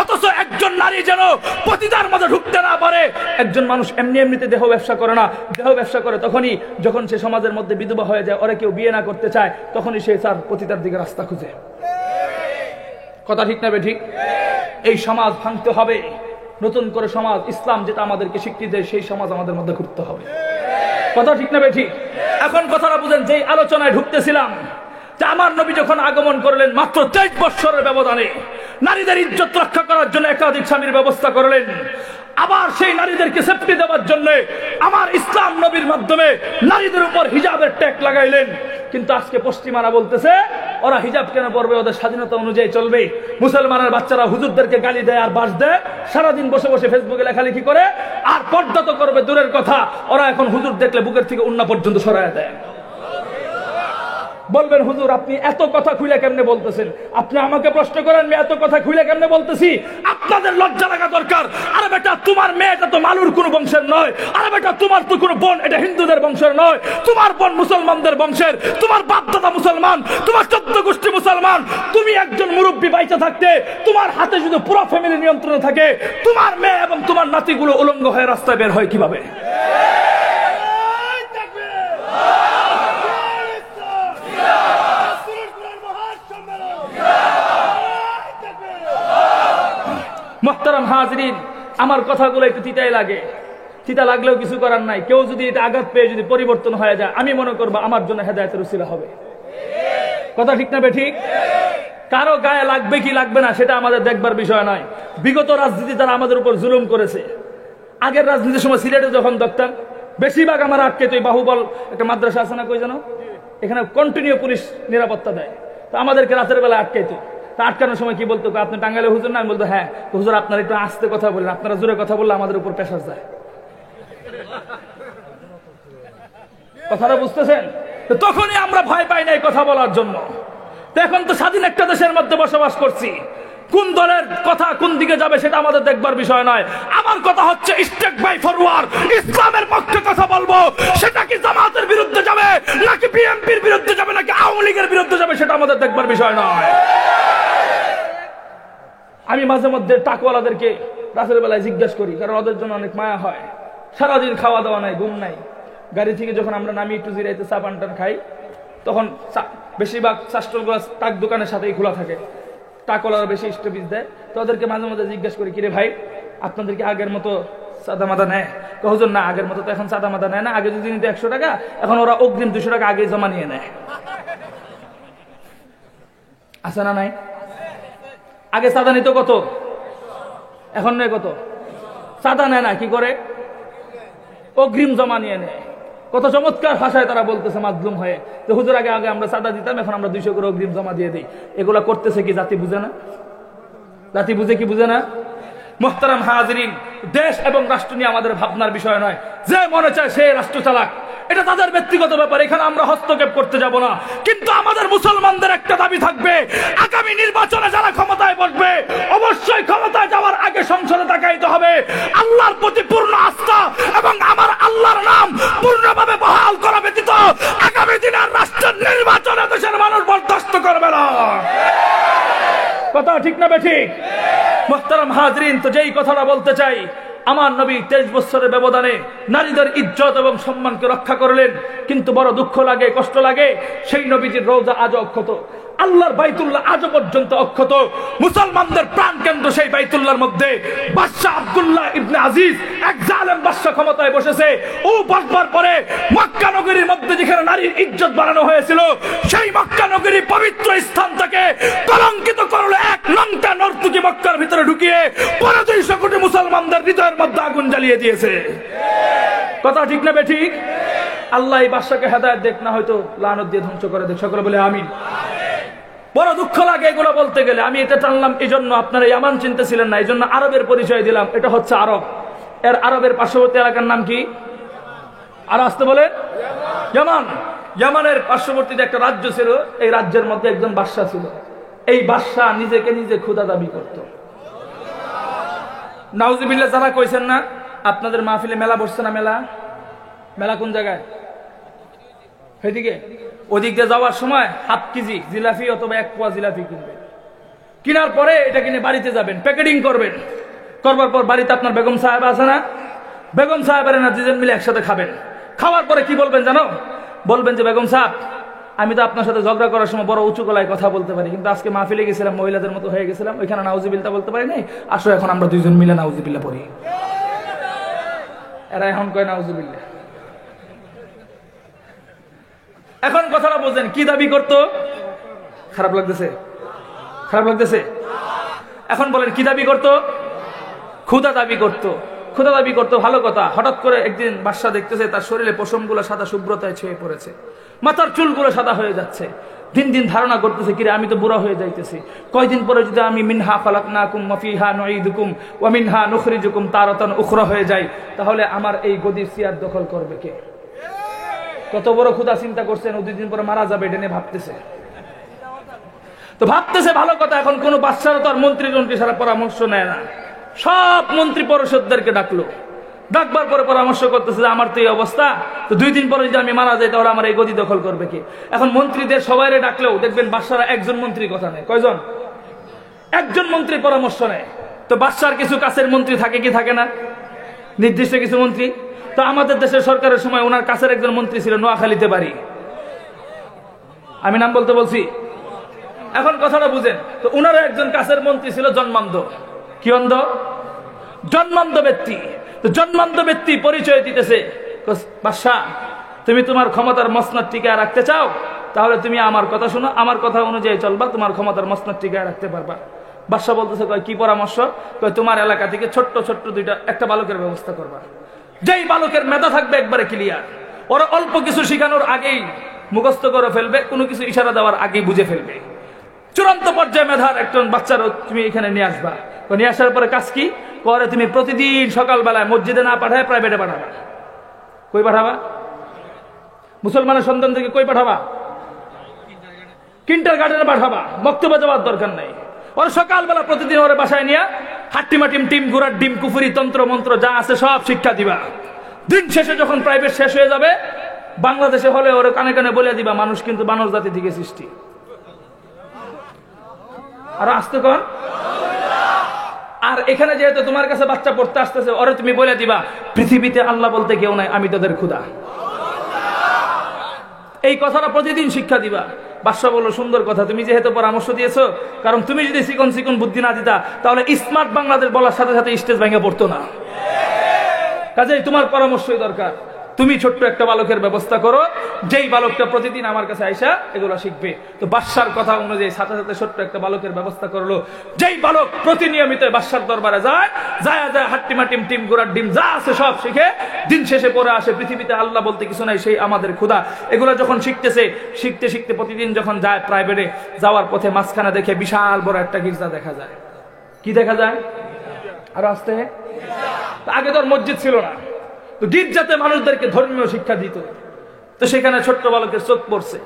অথচ একজন নারী যেন পতিতার মধ্যে ঢুকতে না পারে। একজন মানুষ এমনি এমনিতে দেহ ব্যবসা করে না, দেহ ব্যবসা করে তখনই যখন সে সমাজের মধ্যে বিধবা হয়ে যায়, ওরা কেউ বিয়ে না করতে চায়, তখনই সে তার পতিতার দিকে রাস্তা খুঁজে। কথা ঠিক না বেঠিক? এই সমাজ ভাঙতে হবে, নতুন করে সমাজ, ইসলাম যেটা আমাদেরকে স্বীকৃতি দেয় সেই সমাজ আমাদের মধ্যে ঘুরতে হবে। কথা ঠিক না বেঠিক? এখন কথাটা বুঝেন, যেই আলোচনায় ঢুকতেছিলাম, যে আমার নবী যখন আগমন করলেন মাত্র 23 বছরের ব্যবধানে নারীদের ইজ্জত রক্ষা করার জন্য একাধিক স্বামীর ব্যবস্থা করলেন, আবার সেই নারীদেরকে সেফটি দেওয়ার জন্য আমার ইসলাম নবীর মাধ্যমে নারীদের উপর হিজাবের ট্যাগ লাগাইলেন। কিন্তু আজকে পশ্চিমারা বলতেছে ওরা হিজাব কেন পরবে, ওদের স্বাধীনতা অনুযায়ী চলবে। মুসলমানের বাচ্চারা হুজুরদেরকে গালি দেয় আর বাস দেয়, সারাদিন বসে বসে ফেসবুকে লেখালেখি করে, আর পর্দা তো করবে দূরের কথা, ওরা এখন হুজুর দেখলে বুকের থেকে উন্না পর্যন্ত সরায় দেয়। বলবেন হুজুর আপনি এত কথা খুলে কেমনে বলতেছেন? আপনি আমাকে প্রশ্ন করেন আমি এত কথা খুলে কেমনে বলতেছি? আপনাদের লজ্জা লাগা দরকার। আরে বেটা, তোমার মেয়েটা তো মালুর কোনো বংশের নয়। আরে বেটা, তোমার তো কোনো বোন এটা হিন্দুদের বংশের নয়, তোমার বোন মুসলমানদের বংশের, তোমার বাপ দাদা মুসলমান, তোমার 14 গোষ্ঠী মুসলমান। তুমি একজন মুরব্বী বাইচা থাকতে তোমার হাতে যদি পুরো ফ্যামিলি নিয়ন্ত্রণে থাকে, তোমার মেয়ে এবং তোমার নাতিগুলো উলঙ্গ হয়ে রাস্তায় বের হয় কিভাবে? মুহতারাম হাজরিন, আমার কথাগুলো একটু তিতাই লাগে, তিতা লাগলেও কিছু করার নাই। কেউ যদি এটা আঘাত পেয়ে যদি পরিবর্তন হয়ে যায়, আমি মনে করবো আমার জন্য হেদায়েতের উসিলা হবে। কথা ঠিক না বেঠিক? কারো গায়ে লাগবে কি লাগবে না সেটা আমাদের দেখবার বিষয় নয়। বিগত রাজনীতি তারা আমাদের উপর জুলুম করেছে। আগের রাজনীতির সময় সিলেটে যখন দেখতাম বেশিরভাগ আমার আটকে, তো বাহুবল একটা মাদ্রাসা আছে না কই জানো, এখানে কন্টিনিউ পুলিশ নিরাপত্তা দেয়, তো আমাদেরকে রাতের বেলা আটকাইতো। তা আটকানোর সময় কি বলতো, আপনি টাঙ্গাইলে হুজুর না? আমি বলতো হ্যাঁ। তো হুজুর আপনারা একটু আস্তে কথা বলেন, আপনারা জোরে কথা বললে আমাদের উপর প্রেসার যায়। কথাটা বুঝতেছেন? তখনই আমরা ভয় পাই নাই কথা বলার জন্য। তো এখন তো স্বাধীন একটা দেশের মধ্যে বসবাস করছি, কোন দলের কথা কোন দিকে যাবে সেটা আমাদের দেখবার বিষয় নয়। আমার কথা হচ্ছে স্টেক বাই ফরওয়ার্ড, ইসলামের পক্ষে কথা বলবো। সেটা কি জামাতের বিরুদ্ধে যাবে নাকি বিএনপির বিরুদ্ধে যাবে নাকি আওয়ামী লীগের বিরুদ্ধে যাবে সেটা আমাদের দেখবার বিষয় নয়। আমি মাঝে মধ্যে টাকওয়ালাদেরকে রাতের বেলায় জিজ্ঞাসা করি, কারণ ওদের জন্য অনেক মায়া হয়। সারাদিন খাওয়া দাওয়া নাই, ঘুম নাই, গাড়ি থেকে যখন আমরা নামি একটু জিরাইতে চা পান টান খাই, তখন বেশিরভাগ চাষটলগুলো টাক দোকানের সাথেই খোলা থাকে, টাকওয়ালারা বেশি স্টপিস দেয়। তো ওদেরকে মাঝে মধ্যে জিজ্ঞাসা করি, কিরে ভাই আপনাদেরকে আগের মতো সাদা মাদা নেয়? হুজুর না, আগের মতো তো এখন সাদা মাদা নেয় না। আগে যদি নিতে 100 টাকা, এখন ওরা অগ্রিম 200 টাকা আগে জমা নিয়ে নেয়। আছে না নাই? আগে সাদা নিত কত, এখন নেয় কত? সাদা নেয় না, কি করে? অগ্রিম জমা নিয়ে নেয়। কত চমৎকার ভাষায় তারা বলতেছে মাজলুম হয়ে, তো হুজুর আগে আগে আমরা সাদা দিতাম, এখন আমরা 200 করে অগ্রিম জমা দিয়ে দিই। এগুলা করতেছে কি জাতি বুঝে না? জাতি বুঝে কি বুঝে না? মুহতারাম হাজরিন, দেশ এবং রাষ্ট্র নিয়ে আমাদের ভাবনার বিষয় নয়। যে মনে চায় সে রাষ্ট্র চালাক, এটা তাদের ব্যক্তিগত ব্যাপার, এখানে আমরা হস্তক্ষেপ করতে যাব না। কিন্তু আমাদের মুসলমানদের একটা দাবি থাকবে, আগামী নির্বাচনে যারা ক্ষমতায় বসবে অবশ্যই ক্ষমতায় যাওয়ার আগে সংসদে তাকাইতে হবে আল্লাহর প্রতি পূর্ণ আস্থা এবং আমার আল্লাহর নাম পূর্ণভাবে বহাল করা ব্যতীত আগামী দিনের রাষ্ট্রের নির্বাচনে দেশের মানুষ বরদাস্ত করবে না। কথা ঠিক না বেঠিক? মুহতারাম হাজরিন, তো যেই কথাটা বলতে চাই, আমার নবী 23 বছরের ব্যবধানে নারীদের ইজ্জত এবং সম্মানকে রক্ষা করলেন। কিন্তু বড় দুঃখ লাগে, কষ্ট লাগে, সেই নবীজির রওজা আজও অক্ষত, আল্লাহর বাইতুল্লাহ আজও পর্যন্ত অক্ষত। মুসলমানদের প্রাণ কেন্দ্র সেই বাইতুল্লাহর মধ্যে বাদশা আব্দুল্লাহ ইবনে আজিজ, এক জালেম বাদশা ক্ষমতায় বসেছে। ও বসবার পরে মক্কা নগরীর মধ্যে যেখানে নারীর ইজ্জত বাড়ানো হয়েছিল, সেই মক্কা নগরী পবিত্র স্থান থেকে কলঙ্কিত করলো এক লঙ্কা নর্তকী মক্কার ভিতরে ঢুকিয়ে 250 কোটি মুসলমানদের হৃদয়ের মধ্যে আগুন জ্বালিয়ে দিয়েছে। কথা ঠিক না বেঠিক? আল্লাহ এই বাদশাকে হেদায়েত দেখ, না হয়তো লানত দিয়ে ধ্বংস করে দেখ। সকলে বলে আমিন। বড় দুঃখ লাগে এগুলো বলতে গেলে। আমি এটা টানলাম এই জন্য, আপনারা ইয়ামান চিনতেছিলেন না, এই জন্য আরবের পরিচয় দিলাম। এটা হচ্ছে আরব, এর আরবের পার্শ্ববর্তী এলাকার নাম কি? আর আসতে বলে ইয়ামান। ইয়ামানের পার্শ্ববর্তীতে একটা রাজ্য ছিল, এই রাজ্যের মধ্যে একজন বাদশা ছিল। এই বাদশা নিজেকে নিজে খোদা দাবি করত। নাউজুবিল্লাহ। যারা কইছেন না আপনাদের মাহফিলে মেলা বসছে না, মেলা মেলা কোন জায়গায়? সেদিকে ওদিক দিয়ে যাওয়ার সময় হাফ কেজি জিলাপি অথবা 1 পোয়া জিলাপি কিনবেন। কেনার পরে এটা কিনে বাড়িতে যাবেন, প্যাকেটিং করবেন। করবার পর বাড়িতে আপনার বেগম সাহেব আছে না, বেগম সাহেবের না দুজন মিলে একসাথে খাবেন। খাওয়ার পরে কি বলবেন জানো? বলবেন যে বেগম সাহেব, আমি তো আপনার সাথে ঝগড়া করার সময় বড় উঁচু গলায় কথা বলতে পারি, কিন্তু আজকে মাহফিলে গেছিলাম, মহিলাদের মতো হয়ে গেছিলাম, ওইখানে নাউজুবিল্লাহ বলতে পারি নাই। আসো এখন আমরা দুইজন মিলে নাউজুবিল্লাহ পড়ি। এরা এখন কয় নাউজুবিল্লাহ। এখন কথাটা বলছেন কি দাবি করতো? খারাপ লাগতেছে? খারাপ লাগতেছে? এখন বলেন কি দাবি করতো? ক্ষুধা দাবি করতো। ক্ষুধা দাবি করতো, ভালো কথা। হঠাৎ করে একদিন বাদশা দেখতেছে তার শরীরে পশমগুলো সাদা শুভ্রতায় ছেয়ে পড়েছে, মাথার চুলগুলো সাদা হয়ে যাচ্ছে। দিন দিন ধারণা করতেছে কিরে আমি তো বুড়া হয়ে যাইতেছি, কয়দিন পরে যদি আমি মিনহা খালাকনাকুম ওয়া ফিহা নুঈদুকুম ওয়া মিনহা নুখরিজুকুম তারাতান উখরা হয়ে যাই, তাহলে আমার এই গদির চেয়ার দখল করবে কে? কত বড় ক্ষুধা চিন্তা করছেন, ও 2 দিন পরে মারা যাবে এটা নিয়ে ভাবতেছে। তো ভাবতেছে ভালো কথা। এখন কোন বাদশারও তার মন্ত্রী সারা পরামর্শ নেয় না। সব মন্ত্রী পরিষদদেরকে ডাকলো। ডাকবার পরে পরামর্শ করতেছে যে আমার তো এই অবস্থা, তো 2 দিন পরে যদি আমি মারা যাই তাহলে আমার এই গদি দখল করবে কে? এখন মন্ত্রীদের সবাইরে ডাকলেও দেখবেন বাদশারা একজন মন্ত্রীর কথা নেয়। কয়জন? একজন মন্ত্রীর পরামর্শ নেয়। তো বাদশার কিছু কাছের মন্ত্রী থাকে কি থাকে না? নির্দিষ্ট কিছু মন্ত্রী। তো আমাদের দেশের সরকারের সময় ওনার কাছের একজন মন্ত্রী ছিল নোয়াখালীতে বাড়ি, আমি নাম বলতে বলছি। এখন কথাটা বুঝেন। তো ওনারও একজন কাছের মন্ত্রী ছিল জন্মান্ধ। কি অন্ধ? জন্মান্ধ ব্যক্তি। তো জন্মান্ধ ব্যক্তি পরিচয় দিতেছে, বাদশাহ তুমি তোমার ক্ষমতার মসনদ টিকায় রাখতে চাও, তাহলে তুমি আমার কথা শোনো, আমার কথা অনুযায়ী চলবা, তোমার ক্ষমতার মসনদ টিকায় রাখতে পারবা। বাদশাহ বলতেছে কি পরামর্শ? তোমার এলাকা থেকে ছোট্ট ছোট্ট একটা বালকের ব্যবস্থা করবা, যেই বালকের মেধা থাকবে একবারে ক্লিয়ার, ওরা অল্প কিছু শিখানোর আগেই মুখস্থ করে ফেলবে, কোনো কিছু ইশারা দেওয়ার আগেই বুঝে ফেলবে। চূড়ান্ত পর্যায়ে মেধার একজন বাচ্চার তুমি এখানে নিয়ে আসবা। নিয়ে আসার পরে কাজ কি করে? তুমি প্রতিদিন সকালবেলায় মসজিদে না পাঠায় প্রাইভেটে পাঠাবা। কই পাঠাবা? মুসলমানের সন্তান থেকে কই পাঠাবা? কিন্ডারগার্টেনে পাঠাবা। বক্তব্য যাওয়ার দরকার নাই। ওরা সকালবেলা প্রতিদিন ওরা বাসায় নিয়ে হাট্টিমাটিম টিম ঘোড়ার ডিম কুফুরি তন্ত্র মন্ত্র যা আছে সব শিক্ষা দিবা। দিন শেষে যখন প্রাইভেট শেষ হয়ে যাবে, বাংলাদেশে হলে ওরা কানে কানে বলে দিবা মানুষ কিন্তু মানব জাতি থেকে সৃষ্টি। আর আসতে কন। আর এখানে যেহেতু তোমার কাছে বাচ্চা পড়তে আসতেছে, ওরে তুমি বলে দিবা পৃথিবীতে আল্লাহ বলতে কেউ নাই, আমি তাদের খোদা। এই কথাটা প্রতিদিন শিক্ষা দিবা। বাদশা বলল সুন্দর কথা, তুমি যেহেতু পরামর্শ দিয়েছো, কারণ তুমি যদি চিকন চিকন বুদ্ধি না দিতা তাহলে স্মার্ট বাংলাদেশ বলার সাথে সাথে স্টেজ ভেঙে পড়তো না। কাজেই তোমার পরামর্শই দরকার। তুমি ছোট্ট একটা বালকের ব্যবস্থা করো, যেই বালকটা প্রতিদিন আমার কাছে আইসা এগুলো শিখবে। তো বাদশার কথা অনুযায়ী সাথে সাথে ছোট্ট একটা বালকের ব্যবস্থা করলো, যেই বালক প্রতিনিয়মিত বাদশার দরবারে যায় হাট্টিমাটিম টিম ঘোড়ার ডিম যা আছে সব শিখে দিন শেষে পরে আসে পৃথিবীতে আল্লাহ বলতে কিছু নাই, সেই আমাদের খোদা। এগুলো যখন শিখতেছে, শিখতে শিখতে প্রতিদিন যখন যায় প্রাইভেটে, যাওয়ার পথে মাঝখানে দেখে বিশাল বড় একটা গির্জা দেখা যায়। কি দেখা যায়? আর আসতে আগে তো মসজিদ ছিল না, তো গির্জাতে মানুষদেরকে ধর্মীয় শিক্ষা দিত। তো সেখানে ছোট্ট বালকের চোখ পড়ছে।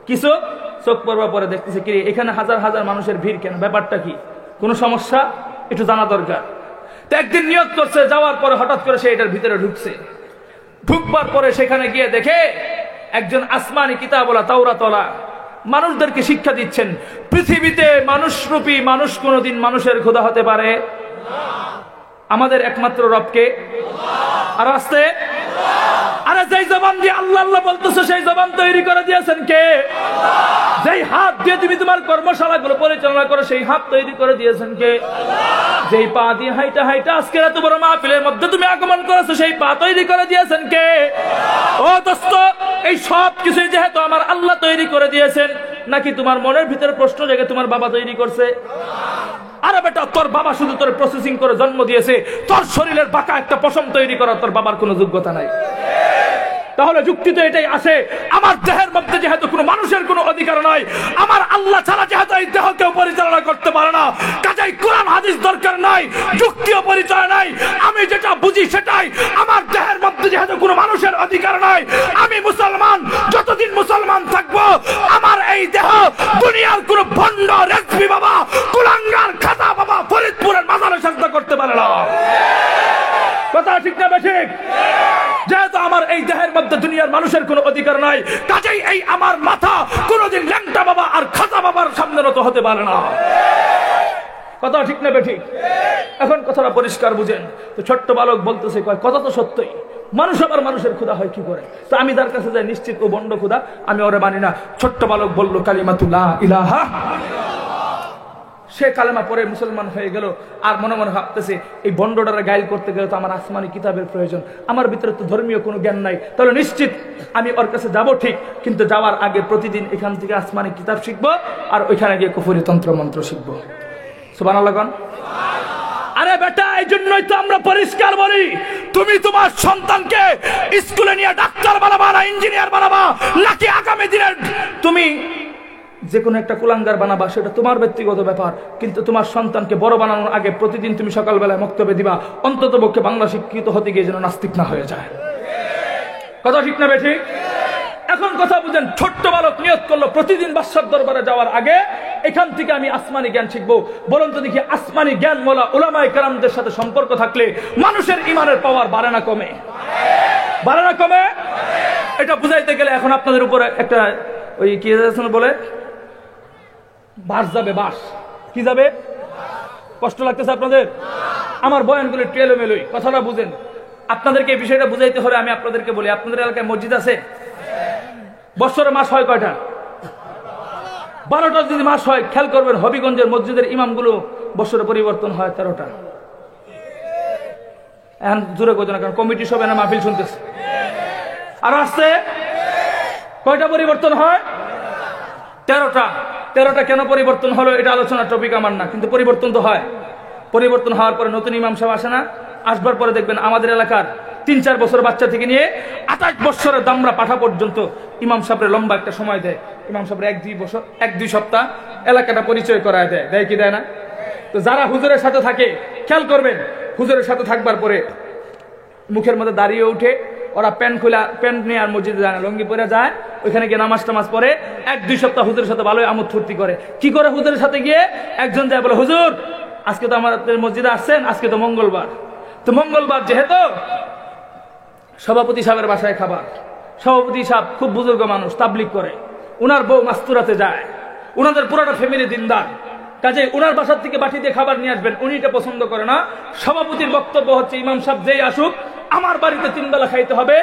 কি চোখ? চোখ পড়বার পরে দেখতেছে কি এখানে হাজার হাজার মানুষের ভিড়, কেন? ব্যাপারটা কি? কোনো সমস্যা? একটু জানা দরকার। তো একদিন নিয়ত করছে, যাওয়ার পরে হঠাৎ করে সে এটার ভিতরে ঢুকছে। ঢুকবার পরে সেখানে গিয়ে দেখে একজন আসমানি কিতাবওয়ালা তাওরাতওয়ালা মানুষদেরকে শিক্ষা দিচ্ছেন, পৃথিবীতে মানুষরূপী মানুষ কোনোদিন মানুষের খোদা হতে পারে আমাদের একমাত্র রবকে। আর আসতে আরে যেই জবান দিয়ে আল্লাহ আল্লাহ বলতেছো, সেই জবান তৈরি করে দিয়েছেন কে? যেই হাত দিয়ে তুমি তোমার কর্মশালাগুলো পরিচালনা করো, সেই হাত তৈরি করে দিয়েছেন কে? যেই পা দিয়ে হাইটা হাইটা আজকের এত বড় মাহফিলের মধ্যে তুমি আগমন করেছো, সেই পা তৈরি করে দিয়েছেন কে? ও দোস্ত, এই সব কিছু যেহেতু আমার আল্লাহ তৈরি করে দিয়েছেন, নাকি তোমার মনের ভিতরে প্রশ্ন জেগে তোমার বাবা তৈরি করছে? আরে বেটা, তোর বাবা শুধু তোর প্রসেসিং করে জন্ম দিয়েছে, তোর শরীরের বাঁকা একটা পশম তৈরি করার তোর বাবার কোনো যোগ্যতা নাই। তাহলে যুক্তি তো এটাই আসে, আমার দেহের মধ্যে যেহেতু কোনো মানুষের কোনো অধিকার নাই, আমার আল্লাহ ছাড়া যেহেতু এই দেহ কেউ পরিচালনা করতে পারে না, কাজেই কোরআন হাদিস দরকার নাই, যুক্তিও পরিচয় নাই, আমি যেটা বুঝি সেটা দুনিয়ার কোন ভণ্ড রেজবি বাবা কুলাঙ্গার খাতা বাবা ফরিদপুরের মাজারে সাজদা করতে পারে না। কথা ঠিক না বেঠিক? যেহেতু আমার এই দেহের মধ্যে দুনিয়ার মানুষের কোনো অধিকার নাই, কাজেই এই আমার মাথা কোনোদিন ল্যাংটা বাবা আর খাতা বাবার সামনে নত হতে পারে না। কথা ঠিক না বেঠিক? এখন কথাটা পরিষ্কার বুঝেন। তো ছোট্ট বালক বলতেছে, কয় কথা তো সত্যই, মানুষ আবার মানুষের ক্ষুধা হয় কি করে? তো আমি তার কাছে যাই, নিশ্চিত ও বন্ড ক্ষুধা, আমি ওরে মানি না। ছোট্ট বালক বলল কালিমাতু লা ইলাহা, সে কালেমা পরে মুসলমান হয়ে গেল। আর মনে মনে ভাবতেছে, এই বন্ডটারে গাইল করতে গেলে তো আমার আসমানি কিতাবের প্রয়োজন, আমার ভিতরে তো ধর্মীয় কোনো জ্ঞান নাই, তাহলে নিশ্চিত আমি ওর কাছে যাব ঠিক, কিন্তু যাওয়ার আগে প্রতিদিন এখান থেকে আসমানি কিতাব শিখবো আর ওইখানে গিয়ে কুফরি তন্ত্র মন্ত্র শিখবো। সুবহানাল্লাহ। আরে বেটা, এই জন্যই তো আমরা পরিষ্কার বলি, তুমি তোমার সন্তানকে স্কুলে নিয়ে ডাক্তার বানাবা না ইঞ্জিনিয়ার বানাবা, নাকি আগামী দিনের তুমি যে কোনো একটা কুলাঙ্গার বানাবা, সেটা তোমার ব্যক্তিগত ব্যাপার, কিন্তু তোমার সন্তানকে বড় বানানোর আগে প্রতিদিন তুমি সকালবেলায় মক্তবে দিবা, অন্তত পক্ষে বাংলা শিক্ষিত হতে গিয়ে যেন নাস্তিক না হয়ে যায়। কথা ঠিক না বেঠিক? এখন কথা বুঝেন, ছোট্ট বালক নিয়ত করলো প্রতিদিন বাদশার দরবারে যাওয়ার আগে এখান থেকে আমি আসমানি জ্ঞান শিখবো। বলুন তো দেখি, আসমানি জ্ঞান ওয়ালা উলামায়ে কেরামদের সাথে সম্পর্ক থাকলে মানুষের ঈমানের পাওয়ার বাড়ে না কমে? বাড়ে না কমে? এটা বুঝাইতে গেলে এখন আপনাদের উপরে একটা ওই কি বলে বাস যাবে, বাস কি যাবে? কষ্ট লাগতেছে আপনাদের? আমার বয়ানগুলো টেলোমেলোই, কথাটা বুঝেন। আপনাদেরকে এই বিষয়টা বুঝাইতে হলে আমি আপনাদেরকে বলি, আপনাদের এলাকায় মসজিদ আছে? বছরে মাস হয় কয়টা? 12টা যদি মাস হয়, খেয়াল করবেন হবিগঞ্জের মসজিদের ইমামগুলো বছরে পরিবর্তন হয় 13টা। এখন জোরে কইতো না, কারণ কমিটি সব এনে মাহফিল শুনতেছে। আর আসছে কয়টা পরিবর্তন হয়? 13টা। 13টা কেন পরিবর্তন হলো এটা আলোচনার টপিক আমার না, কিন্তু পরিবর্তন তো হয়। পরিবর্তন হওয়ার পরে নতুন ইমাম সাহেব আসে না? আসবার পরে দেখবেন আমাদের এলাকার 3-4 বছর বাচ্চা থেকে নিয়ে 28 বছরের দামরা পাঠা পর্যন্ত ইমাম সাহেবের লম্বা একটা সময় দেয়। ইমাম সাহেবের 1-2 সপ্তাহ এলাকাটা পরিচয় করায় দেয়, দেয় কি দেয় না? তো যারা হুজুরের সাথে থাকে, খেয়াল করবেন, হুজুরের সাথে থাকবার পরে মুখের মধ্যে দাঁড়িয়ে উঠে ওরা প্যান্ট নিয়ে আর মসজিদে যায় না, লঙ্গি পরে যায়, ওইখানে গিয়ে নামাজ টামাজ পরে 1-2 সপ্তাহ হুজুরের সাথে ভালোই আমোদ ফুর্তি করে। কি করে হুজুরের সাথে গিয়ে? একজন যায় বলে, হুজুর আজকে তো আমাদের মসজিদে আসছেন, আজকে তো মঙ্গলবার, তো মঙ্গলবার যেহেতু সভাপতি সাহেবের বাসায় খাবার, সভাপতি সাহেব খুব বুজুর্গ মানুষ, তাবলিগ করে, উনার বউ মাস্তুরাতে যায়, উনাদের পুরোটা ফ্যামিলি দিনদার, কাজে উনার বাসার থেকে বাটি দিয়ে খাবার নিয়ে আসবেন, উনি এটা পছন্দ করে না। সভাপতির বক্তব্য হচ্ছে, ইমাম সাহেব যেই আসুক আমার বাড়িতে 3 বেলা খাইতে হবে,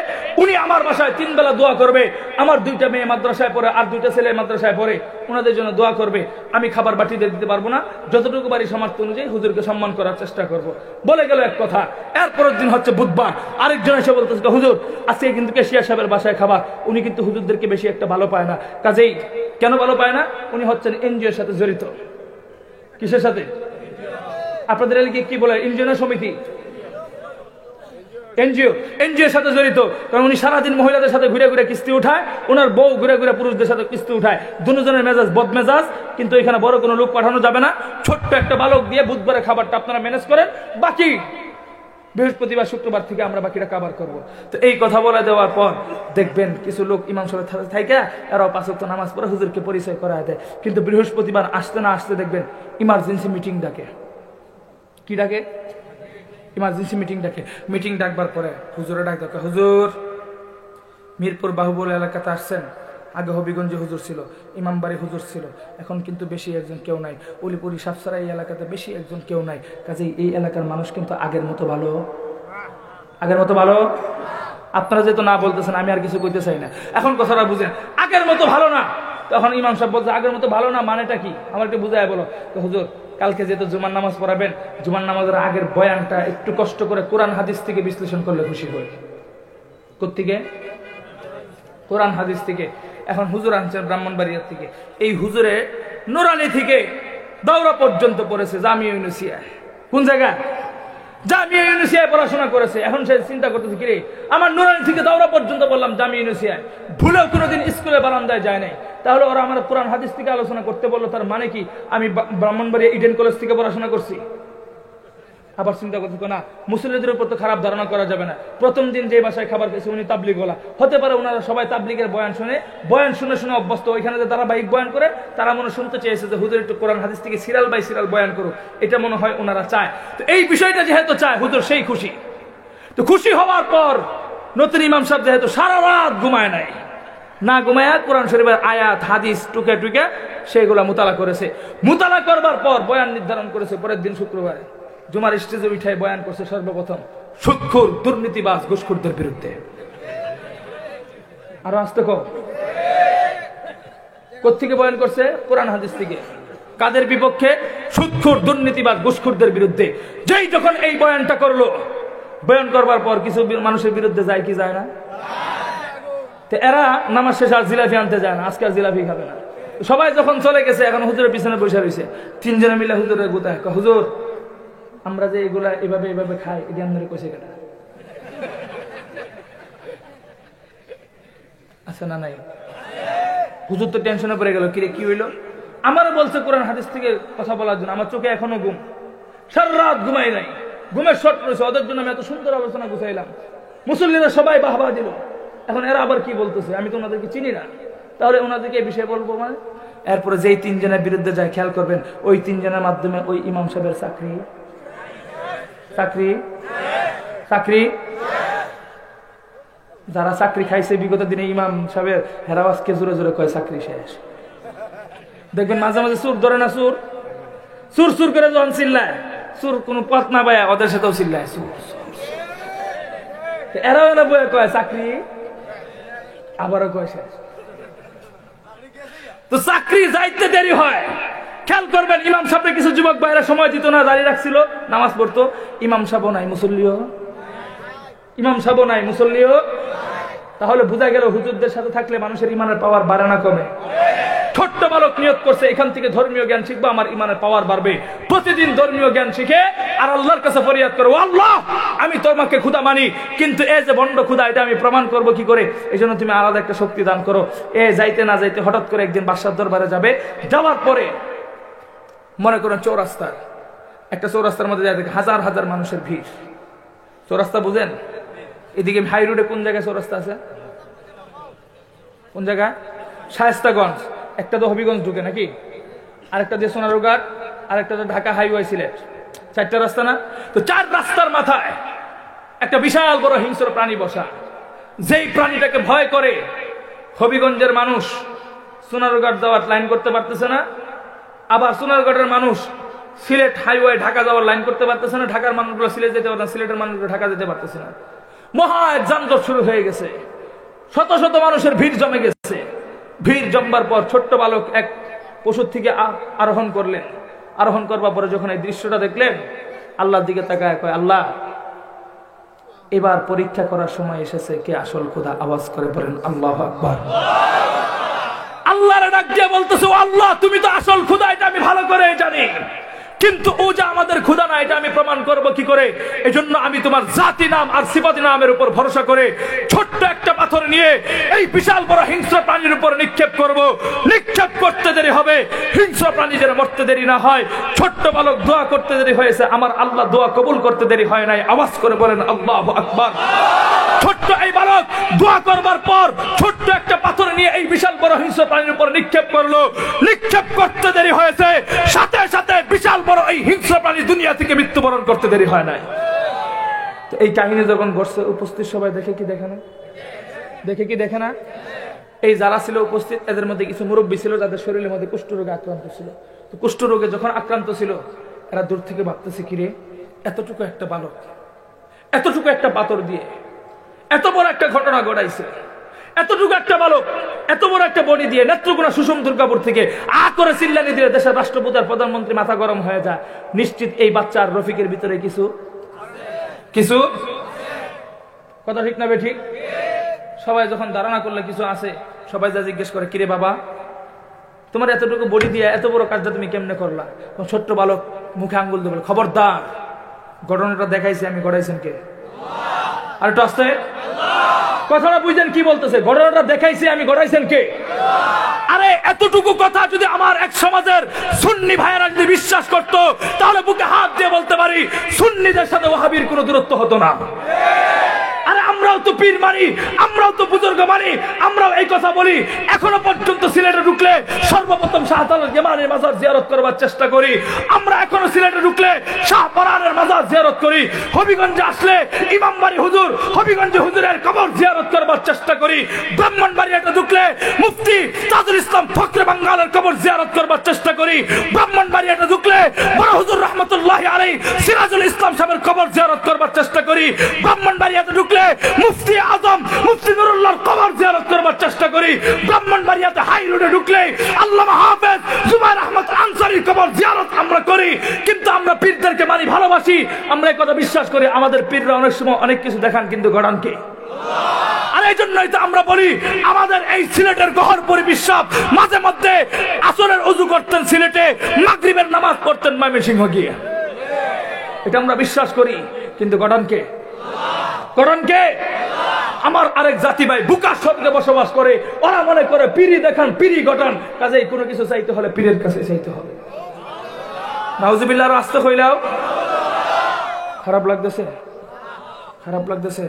উনি আমার বাসায় 3 বেলা দোয়া করবে, আমার 2টা মেয়ে মাদ্রাসায় পড়ে আর 2টা ছেলে মাদ্রাসায় পড়ে, ওনাদের জন্য দোয়া করবে, আমি খাবার বাটি দিয়ে দিতে পারবো না, যতটুকু বাড়ি সামর্থ্য অনুযায়ী হুজুরকে সম্মান করার চেষ্টা করব। বলে গেল এক কথা। এরপরের দিন হচ্ছে বুধবার, আরেকজন এসে বলতেছে, হুজুর আজকে কিন্তু কেশিয়া সাহেবের বাসায় খাবার, উনি কিন্তু হুজুরদেরকে বেশি একটা ভালো পায় না। কাজেই কেন ভালো পায় না? উনি হচ্ছেন এনজিওর সাথে জড়িত। কিসের সাথে? আপনাদের এলাকায় কি বলে? ইউনিয়ন সমিতি, এনজিওর সাথে জড়িত। কারণ উনি সারাদিন মহিলাদের সাথে ঘুরে ঘুরে কিস্তি উঠায়, ওনার বউ ঘুরে ঘুরে পুরুষদের সাথে কিস্তি উঠায়, দুজনের মেজাজ বদমেজাজ। কিন্তু এখানে বড় কোনো লোক পাঠানো যাবে না, ছোট্ট একটা বালক দিয়ে বুধবারের খাবারটা আপনারা ম্যানেজ করেন, বাকি বৃহস্পতিবার শুক্রবার থেকে আমরা বাকিটা কাবার করব। তো এই কথা বলে দেওয়ার পর দেখবেন কিছু লোক ইমাম সাহেবের থাইকা এরাও 5 ওয়াক্ত নামাজ পড়ে হুজুরকে পরিচয় করায় দেয়। কিন্তু বৃহস্পতিবার আসতে না আসতে দেখবেন ইমার্জেন্সি মিটিং ডাকে। কি ডাকে? ইমার্জেন্সি মিটিং ডাকে। মিটিং ডাকবার পরে হুজুরে ডাক ডাকে, হুজুর মিরপুর বাহুবল এলাকাতে আসছেন, আগে হবিগঞ্জে হুজুর ছিল, ইমামবাড়ি হুজুর ছিল, এখন কিন্তু বেশি একজন কেউ নাই, অলিপুরি সাপসারা এই এলাকাতে বেশি একজন কেউ নাই, কাজেই এই এলাকার মানুষ কিন্তু আগের মতো ভালো, আগের মতো ভালো। আপনারা যেহেতু না বলতেছেন আমি আর কিছু কইতে চাই না, এখন কথাটা বুঝেন, আগের মতো ভালো না। তখন ইমাম সাহেব বলছে, আগের মতো ভালো না মানেটা কি আমার একটু বুঝায় বলো। তো হুজুর কালকে যেহেতু জুমার নামাজ পড়াবেন, জুমার নামাজের আগের বয়ানটা একটু কষ্ট করে কোরআন হাদিস থেকে বিশ্লেষণ করলে খুশি হই। কোত্থেকে? কোরআন হাদিস থেকে। এখন হুজুর আনছেন ব্রাহ্মণবাড়িয়ার থেকে, এই হুজুরে নুরানি থেকে দাওরা পর্যন্ত পড়েছে জামিয়া ইউনিভার্সিটিতে। কোন জায়গায়? জামিয়া ইউনিভার্সিটিতে পড়াশোনা করেছে। এখন সে চিন্তা করতেছে, কিরে আমার নুরানি থেকে দাওরা পর্যন্ত বললাম জামিয়া ইউনিভার্সিটিতে, ভুলেও কোনোদিন স্কুলে বারান্দায় যায় নাই, তাহলে ওরা আমার কোরআন হাদিস থেকে আলোচনা করতে বললো, তার মানে কি আমি ব্রাহ্মণবাড়িয়া ইডেন কলেজ থেকে পড়াশোনা করছি? আবার চিন্তা করতে না, মুসল্লিদের উপর তো খারাপ ধারণা করা যাবে না। প্রথম দিন যে বাসায় খাবার খেয়েছে উনি তাবলিগওয়ালা, হতে পারে ওনারা সবাই তাবলিগের বয়ান শুনে শুনে অভ্যস্ত। ওইখানে যে ধারাবাহিক বয়ান করে তারা মনে শুনতে চেয়েছে যে হুজুর একটু কোরআন হাদিস থেকে সিরিয়াল বাই সিরিয়াল বয়ান করো, এটা মনে হয় ওনারা চায়। তো এই বিষয়টা যেহেতু চায় হুজুর, সেই খুশি। তো খুশি হওয়ার পর নতুন ইমাম সাহেব যেহেতু সারা রাত ঘুমায় নাই, না ঘুমায়া কোরআন শরীফের আয়াত হাদিস টুকে টুকে সেগুলা মুতালা করেছে। মুতালা করবার পর বয়ান নির্ধারণ করেছে পরের দিন শুক্রবারে জুমার স্টেজে উঠায় বয়ান করছে সর্বপ্রথম সুদখোর, দুর্নীতিবাজ, ঘুষখোরদের বিরুদ্ধে। আরো আসতে কম। কোত্থেকে বয়ান করছে? কোরআন হাদিস থেকে। কাদের বিপক্ষে? সুদখোর, দুর্নীতিবাজ, ঘুষখোরদের বিরুদ্ধে। যেই যখন এই বয়ানটা করলো, বয়ান করবার পর কিছু মানুষের বিরুদ্ধে যায় কি যায় না? তো এরা নামাজ শেষে আর জিলাপি আনতে যায় না, আজকে আর জিলাপি খাবে না। সবাই যখন চলে গেছে, এখন হুজুরের পিছনে বসে রয়েছে, তিনজনে মিলে হুজুরের গোতায়, হুজুর আমরা যে এগুলা এভাবে এভাবে খাই, এটা আপনারা কইছে কেটা? আচ্ছা না নাই? হুজুর তো টেনশনে পড়ে গেল, কিরে কি হইলো? আমারও বলছে কোরআন হাদিস থেকে কথা বলার জন্য, আমার চোখে এখনো ঘুম, সারা রাত ঘুমাই নাই, ঘুমের শর্ট রয়েছে। ওদের জন্য আমি এত সুন্দর আলোচনা গুছাইলাম, মুসল্লিরা সবাই বাহবা দিল। এখন এরা আবার কি বলতেছে? আমি তো ওনাদেরকে চিনি না, তাহলে ওনাদেরকে এই বিষয়ে বলবো মানে? এরপরে যেই তিনজনের বিরুদ্ধে যায়, খেয়াল করবেন ওই তিনজনের মাধ্যমে ওই ইমাম সাহেবের চাকরি চাকরি চাকরি যারা চাকরি খাইছে বিগত দিনে ইমাম সাহেবের, হেরাওয়াজকে জোরে জোরে কয় চাকরি শেষ। দেখবেন মাঝে মাঝে সুর ধরে না, সুর সুর সুর করে যখন চিল্লায়, সুর কোনো পথ না পায় ওদের সাথেও চিল্লায় সুর। এরাও এরা বয়ে কয় চাকরি, আবারও কয় শেষ। তো চাকরি যাইতে দেরি হয়। খেয়াল করবেন, ইমাম সাহেব কিছু যুবক ভাইরা সময় দিত না, দাঁড়িয়ে রাখছিল, নামাজ পড়তো। ইমাম সাহেব নাই, মুসল্লিও, ইমাম সাহেব নাই, মুসল্লিও। তাহলে বোঝা গেল হুজুরদের সাথে থাকলে মানুষের ইমানের পাওয়ার বাড়ে না কমে? ছোট্ট বালক নিয়ত করছে এখান থেকে ধর্মীয় জ্ঞান শিখবো, আমার ইমানের পাওয়ার বাড়বে। প্রতিদিন ধর্মীয় জ্ঞান শিখে আর আল্লাহর কাছে ফরিয়াদ করো, আল্লাহ আমি তোমাকে খোদা মানি, কিন্তু এই যে ভণ্ড খোদা, এটা আমি প্রমাণ করব কি করে? এই জন্য তুমি আলাদা একটা শক্তি দান করো। যাইতে না যাইতে হঠাৎ করে একদিন বাদশার দরবারে যাবে। যাওয়ার পরে মনে করেন চৌরাস্তা, একটা চৌরাস্তার মধ্যে যায়, হাজার হাজার মানুষের ভিড়। চৌরাস্তা বুঝেন? এদিকে হাই রোডে কোন জায়গায় চৌরাস্তা আছে? কোন জায়গায়? শায়েস্তাগঞ্জ। একটা তো হবিগঞ্জ ঢুকে নাকি, আরেকটা যে সোনারুঘাট, আরেকটা তো ঢাকা হাইওয়ে সিলেট, চারটা রাস্তা না? তো চার রাস্তার মাথায় একটা বিশাল বড় হিংস্র প্রাণী বসা। যেই প্রাণীটাকে ভয় করে হবিগঞ্জের মানুষ সোনারুঘাট যাওয়ার লাইন করতে পারতেছে না, আবার সোনারঘাটের মানুষ সিলেট হাইওয়ে ঢাকা যাওয়ার লাইন করতে পারতেছে না, ঢাকার মানুষগুলো সিলেট যেতে পারছে না, সিলেটের মানুষগুলো ঢাকা যেতে পারতেছে না। মহা এক যানজট শুরু হয়ে গেছে, শত শত মানুষের ভিড় জমে গেছে। ভিড় জমবার পর ছোট্ট বালক এক পশুর থেকে আরোহণ করলেন। আরোহণ করবার পরে যখন এই দৃশ্যটা দেখলেন, আল্লাহর দিকে তাকায় কয়, আল্লাহ এবার পরীক্ষা করার সময় এসেছে, কে আসল খোদা? আওয়াজ করে বলেন আল্লাহু আকবার। আল্লাহর ডাক দিয়ে বলতেছে, আল্লাহ তুমি তো আসল খোদা, এটা আমি ভালো করে জানি, কিন্তু ও যে আমাদের খোদা না, এটা আমি প্রমাণ করব কি করে? এজন্য আমি তোমার জাতি নাম আর সিফাতি নামের উপর ভরসা করে ছোট্ট একটা পাথর নিয়ে এই বিশাল বড় হিংস্র প্রাণীর উপর নিক্ষেপ করব। নিক্ষেপ করতে দেরি হবে, হিংস্র প্রাণী যেন মরতে দেরি না হয়। ছোট্ট বালক দোয়া করতে দেরি হয়েছে, আমার আল্লাহ দোয়া কবুল করতে দেরি হয় নাই। আওয়াজ করে বলেন আল্লাহু আকবার। ছোট্ট এই বালক দোয়া করবার পর ছোট্ট একটা পাথর নিয়ে এই বিশাল বড় হিংস্র প্রাণীর উপর নিক্ষেপ করলো। নিক্ষেপ করতে দেরি হয়েছে, সাথে সাথে বিশাল বড় এই হিংস্র প্রাণী দুনিয়া থেকে মৃত্যুবরণ করতে দেরি হয় নাই। এই কাহিনী যখন ঘটছে, উপস্থিত সবাই দেখে কি দেখে না? দেখে কি দেখে না? এই যারা ছিল উপস্থিত, এদের মধ্যে কিছু মুরব্বী ছিল যাদের শরীরের মধ্যে কুষ্ঠরোগে আক্রান্ত ছিল। তো কুষ্ঠরোগে যখন আক্রান্ত ছিল, এরা দূর থেকে ভাবতেছে, কিরে এতটুকু একটা বালক এতটুকু একটা পাথর দিয়ে এত বড় একটা ঘটনা ঘটাইছে, এতটুকু একটা বালক এত বড় একটা বডি দিয়ে নেত্রকোনা সুষম দুর্গাপুর থেকে করে চিল্লানি দিলে দেশের রাষ্ট্রপতি আর প্রধানমন্ত্রী মাথা গরম হয়ে যায়। নিশ্চিত এই বাচ্চা আর রফিকের ভিতরে কিছু কিছু কথা ঠিক না? ঠিক। সবাই যখন ধারণা করলে কিছু আছে, সবাই যা জিজ্ঞেস করে, কিরে বাবা তোমার এতটুকু বডি দিয়ে এত বড় কাজটা তুমি কেমনে করলা? ছোট্ট বালক মুখে আঙ্গুল দিয়ে বলে, খবরদার, ঘটনাটা দেখাইছি আমি, ঘটাইছেন কে? আর একটু আসতে কথাটা বুঝছেন কি বলতেছে? ঘটনাটা দেখাইছি আমি, ঘটাইছেন কে? আরে এতটুকু কথা যদি আমার এক সমাজের সুন্নি ভাইয়েরা যদি বিশ্বাস করতো, তাহলে বুকে হাত দিয়ে বলতে পারি সুন্নিদের সাথে ওয়াহাবির কোনো দূরত্ব হতো না। আরে আমরাও তো পীর মানি, আমরাও তো বুজুর্গ মানি, আমরাও এই কথা বলি। এখনো পর্যন্ত সিলেটে ঢুকলে সর্বপ্রথম শাহজালাল ইমামের মাজার জিয়ারত করবার চেষ্টা করি। আমরা এখনো সিলেটে ঢুকলে শাহ পরানের মাজার জিয়ারত করি। হবিগঞ্জে আসলে ইমামবাড়ি হুজুর, হবিগঞ্জে হুজুরের কবর জিয়ারত করবার চেষ্টা করি। ব্রাহ্মণবাড়িয়াতে ঢুকলে মুফতি তাজুল ইসলাম ফখরে বাঙ্গালের কবর জিয়ারত করবার চেষ্টা করি। ব্রাহ্মণবাড়িয়াতে ঢুকলে বড় হুজুর রহমতুল্লাহি আলাইহি সিরাজুল ইসলাম সাহেবের কবর জিয়ারত করবার চেষ্টা করি। ব্রাহ্মণবাড়িয়াতে ঢুকলে মুফতি আজম মুফতি নুরুল্লাহর কবর জিয়ারত করবার চেষ্টা করি। ব্রাহ্মণবাড়িয়াতে হাই রোডে ঢুকলে আল্লামা হাফেজ জুবায়ের আহমদ আনসারীর কবর জিয়ারত আমরা করি। কিন্তু আমরা পীরদেরকে মানি, ভালোবাসি, আমরা এই কথা বিশ্বাস করি। আমাদের পীররা অনেক সময় অনেক কিছু দেখান, কিন্তু গড়ান কে? আর এই জন্যই তো আমরা বলি আমাদের এই সিলেটের গহরপুরি বিশ্বাস মাঝে মধ্যে আসরের ওযু করতেন সিলেটে, মাগরিবের নামাজ পড়তেন ময়মনসিংহ গিয়ে। এটা আমরা বিশ্বাস করি, কিন্তু গড়ান কে? গড়ান কে? আমার আরেক জাতি ভাই বুকা শব্দে বসবাস করে, ওরা মনে করে পীরি দেখান, পীরি গঠন, কাজেই কোনো কিছু চাইতে হলে পীরের কাছে চাইতে হবে। নাউজুবিল্লাহ। আস্তে কইলাও খারাপ লাগতেছে, খারাপ লাগতেছে।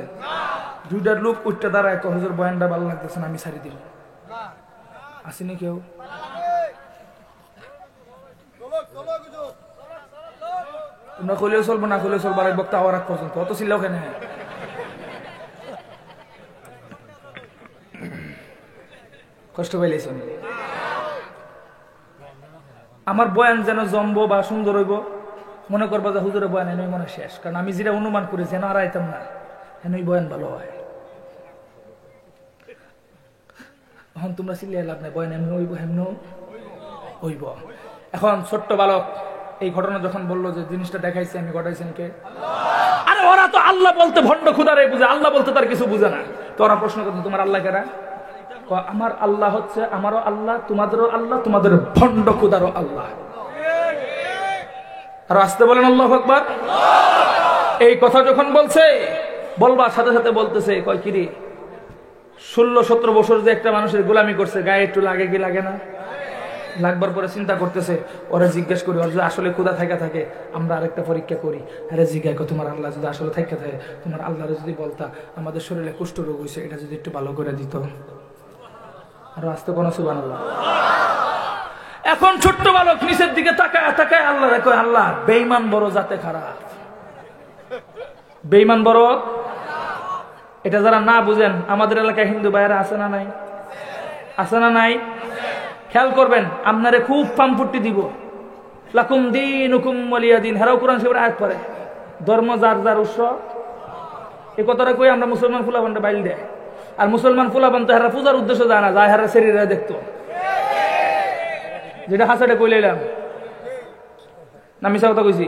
দুইটার লোক উঠতে দাঁড়ায় হুজুর বয়ানটা ভালো লাগতেছে না, আমি ছাড়ি দিল। আসেনি কেউ? তোমরা কইলেও চলবো, না কইলেও চলবো, আরেক বক্তা আওয়ার আগ পর্যন্ত অত ছিল কেন? কষ্ট পাইলেছ? আমার বয়ান যেন জমবো বা সুন্দর হইব, মনে করবো যে হুজুরের বয়ান এনেই মনে শেষ। কারণ আমি যেটা অনুমান করি যেন আর আইতাম না, এনেই বয়ান ভালো হয়। এখন তোমরা চিল্লিয়ে লাভ নাই, বয়ান এমনি হইব, এমনি হইব। এখন ছোট্ট বালক এই ঘটনা যখন বললো যে জিনিসটা দেখাইছে আমি ঘটাইছেন কে? আরে ওরা তো আল্লাহ বলতে ভণ্ড খুদারে বুঝে, আল্লাহ বলতে তার কিছু বুঝে না। তো ওরা প্রশ্ন করছে তোমার আল্লাহ কেরা? আমার আল্লাহ হচ্ছে আমারও আল্লাহ, তোমাদেরও আল্লাহ, তোমাদের ভণ্ড খুদারও আল্লাহ। আর আসতে বলেন আল্লাহু আকবার। এই কথা যখন বলছে, বলবার সাথে সাথে বলতেছে কয় কিরে 16-17 বছর যে একটা মানুষের গোলামি করছে, গায়ে একটু লাগে কি লাগে না? লাগবার পরে চিন্তা করতেছে, ওরা জিজ্ঞেস করি ওর যদি আসলে ক্ষুধা থাকা থাকে আমরা আরেকটা পরীক্ষা করি। আরে জিজ্ঞাসা তোমার আল্লাহ যদি আসলে থাকা থাকে, তোমার আল্লাহরে যদি বলতা আমাদের শরীরে কুষ্ঠ রোগ হয়েছে, এটা যদি একটু ভালো করে দিত। আর আসতে কোনো সুবহানাল্লাহ। এখন ছোট্ট বালক নিচের দিকে তাকায় তাকায় আল্লাহ দেখো, আল্লাহ বেঈমান বড় জাতে খারাপ, বেঈমান বড়। এটা যারা না বুঝেন, আমাদের এলাকায় হিন্দু ভাইয়েরা আছে না নাই? আছে না নাই? খেয়াল করবেন, আপনারে খুব পাম্পুটি দিব, লাকুম দীনুকুম ওয়ালিয়া দিন। হেরাও কোরআন শরীফের আয়াত পড়ে, ধর্ম যার যার উৎসব। এই কথাটা কই আমরা মুসলমান ফুলাবানটা বাইল দেয়। আর মুসলমান ফুলাবান তো হেরা পূজার উদ্দেশ্য যায় না, যায় হেরা শরীরে দেখতো। যেটা হাসাটা কই লাইলাম না, মিশা কথা কইছি?